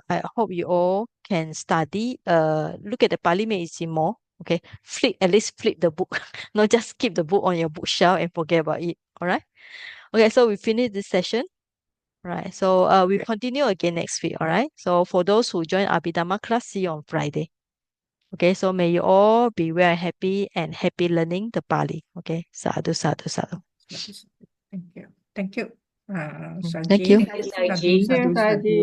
I hope you all can study. Look at the Pali Medicine more. Okay. At least flip the book. Not just keep the book on your bookshelf and forget about it. All right. Okay. So we finish this session. Right. So we'll continue again next week. All right. So for those who join Abhidhamma class, see you on Friday. Okay. So may you all be well and happy learning the Pali. Okay. Sadhu, sadhu, sadhu. Thank you. Thank you. Thank you. Thank you, Saji. Sadhu, sadhu.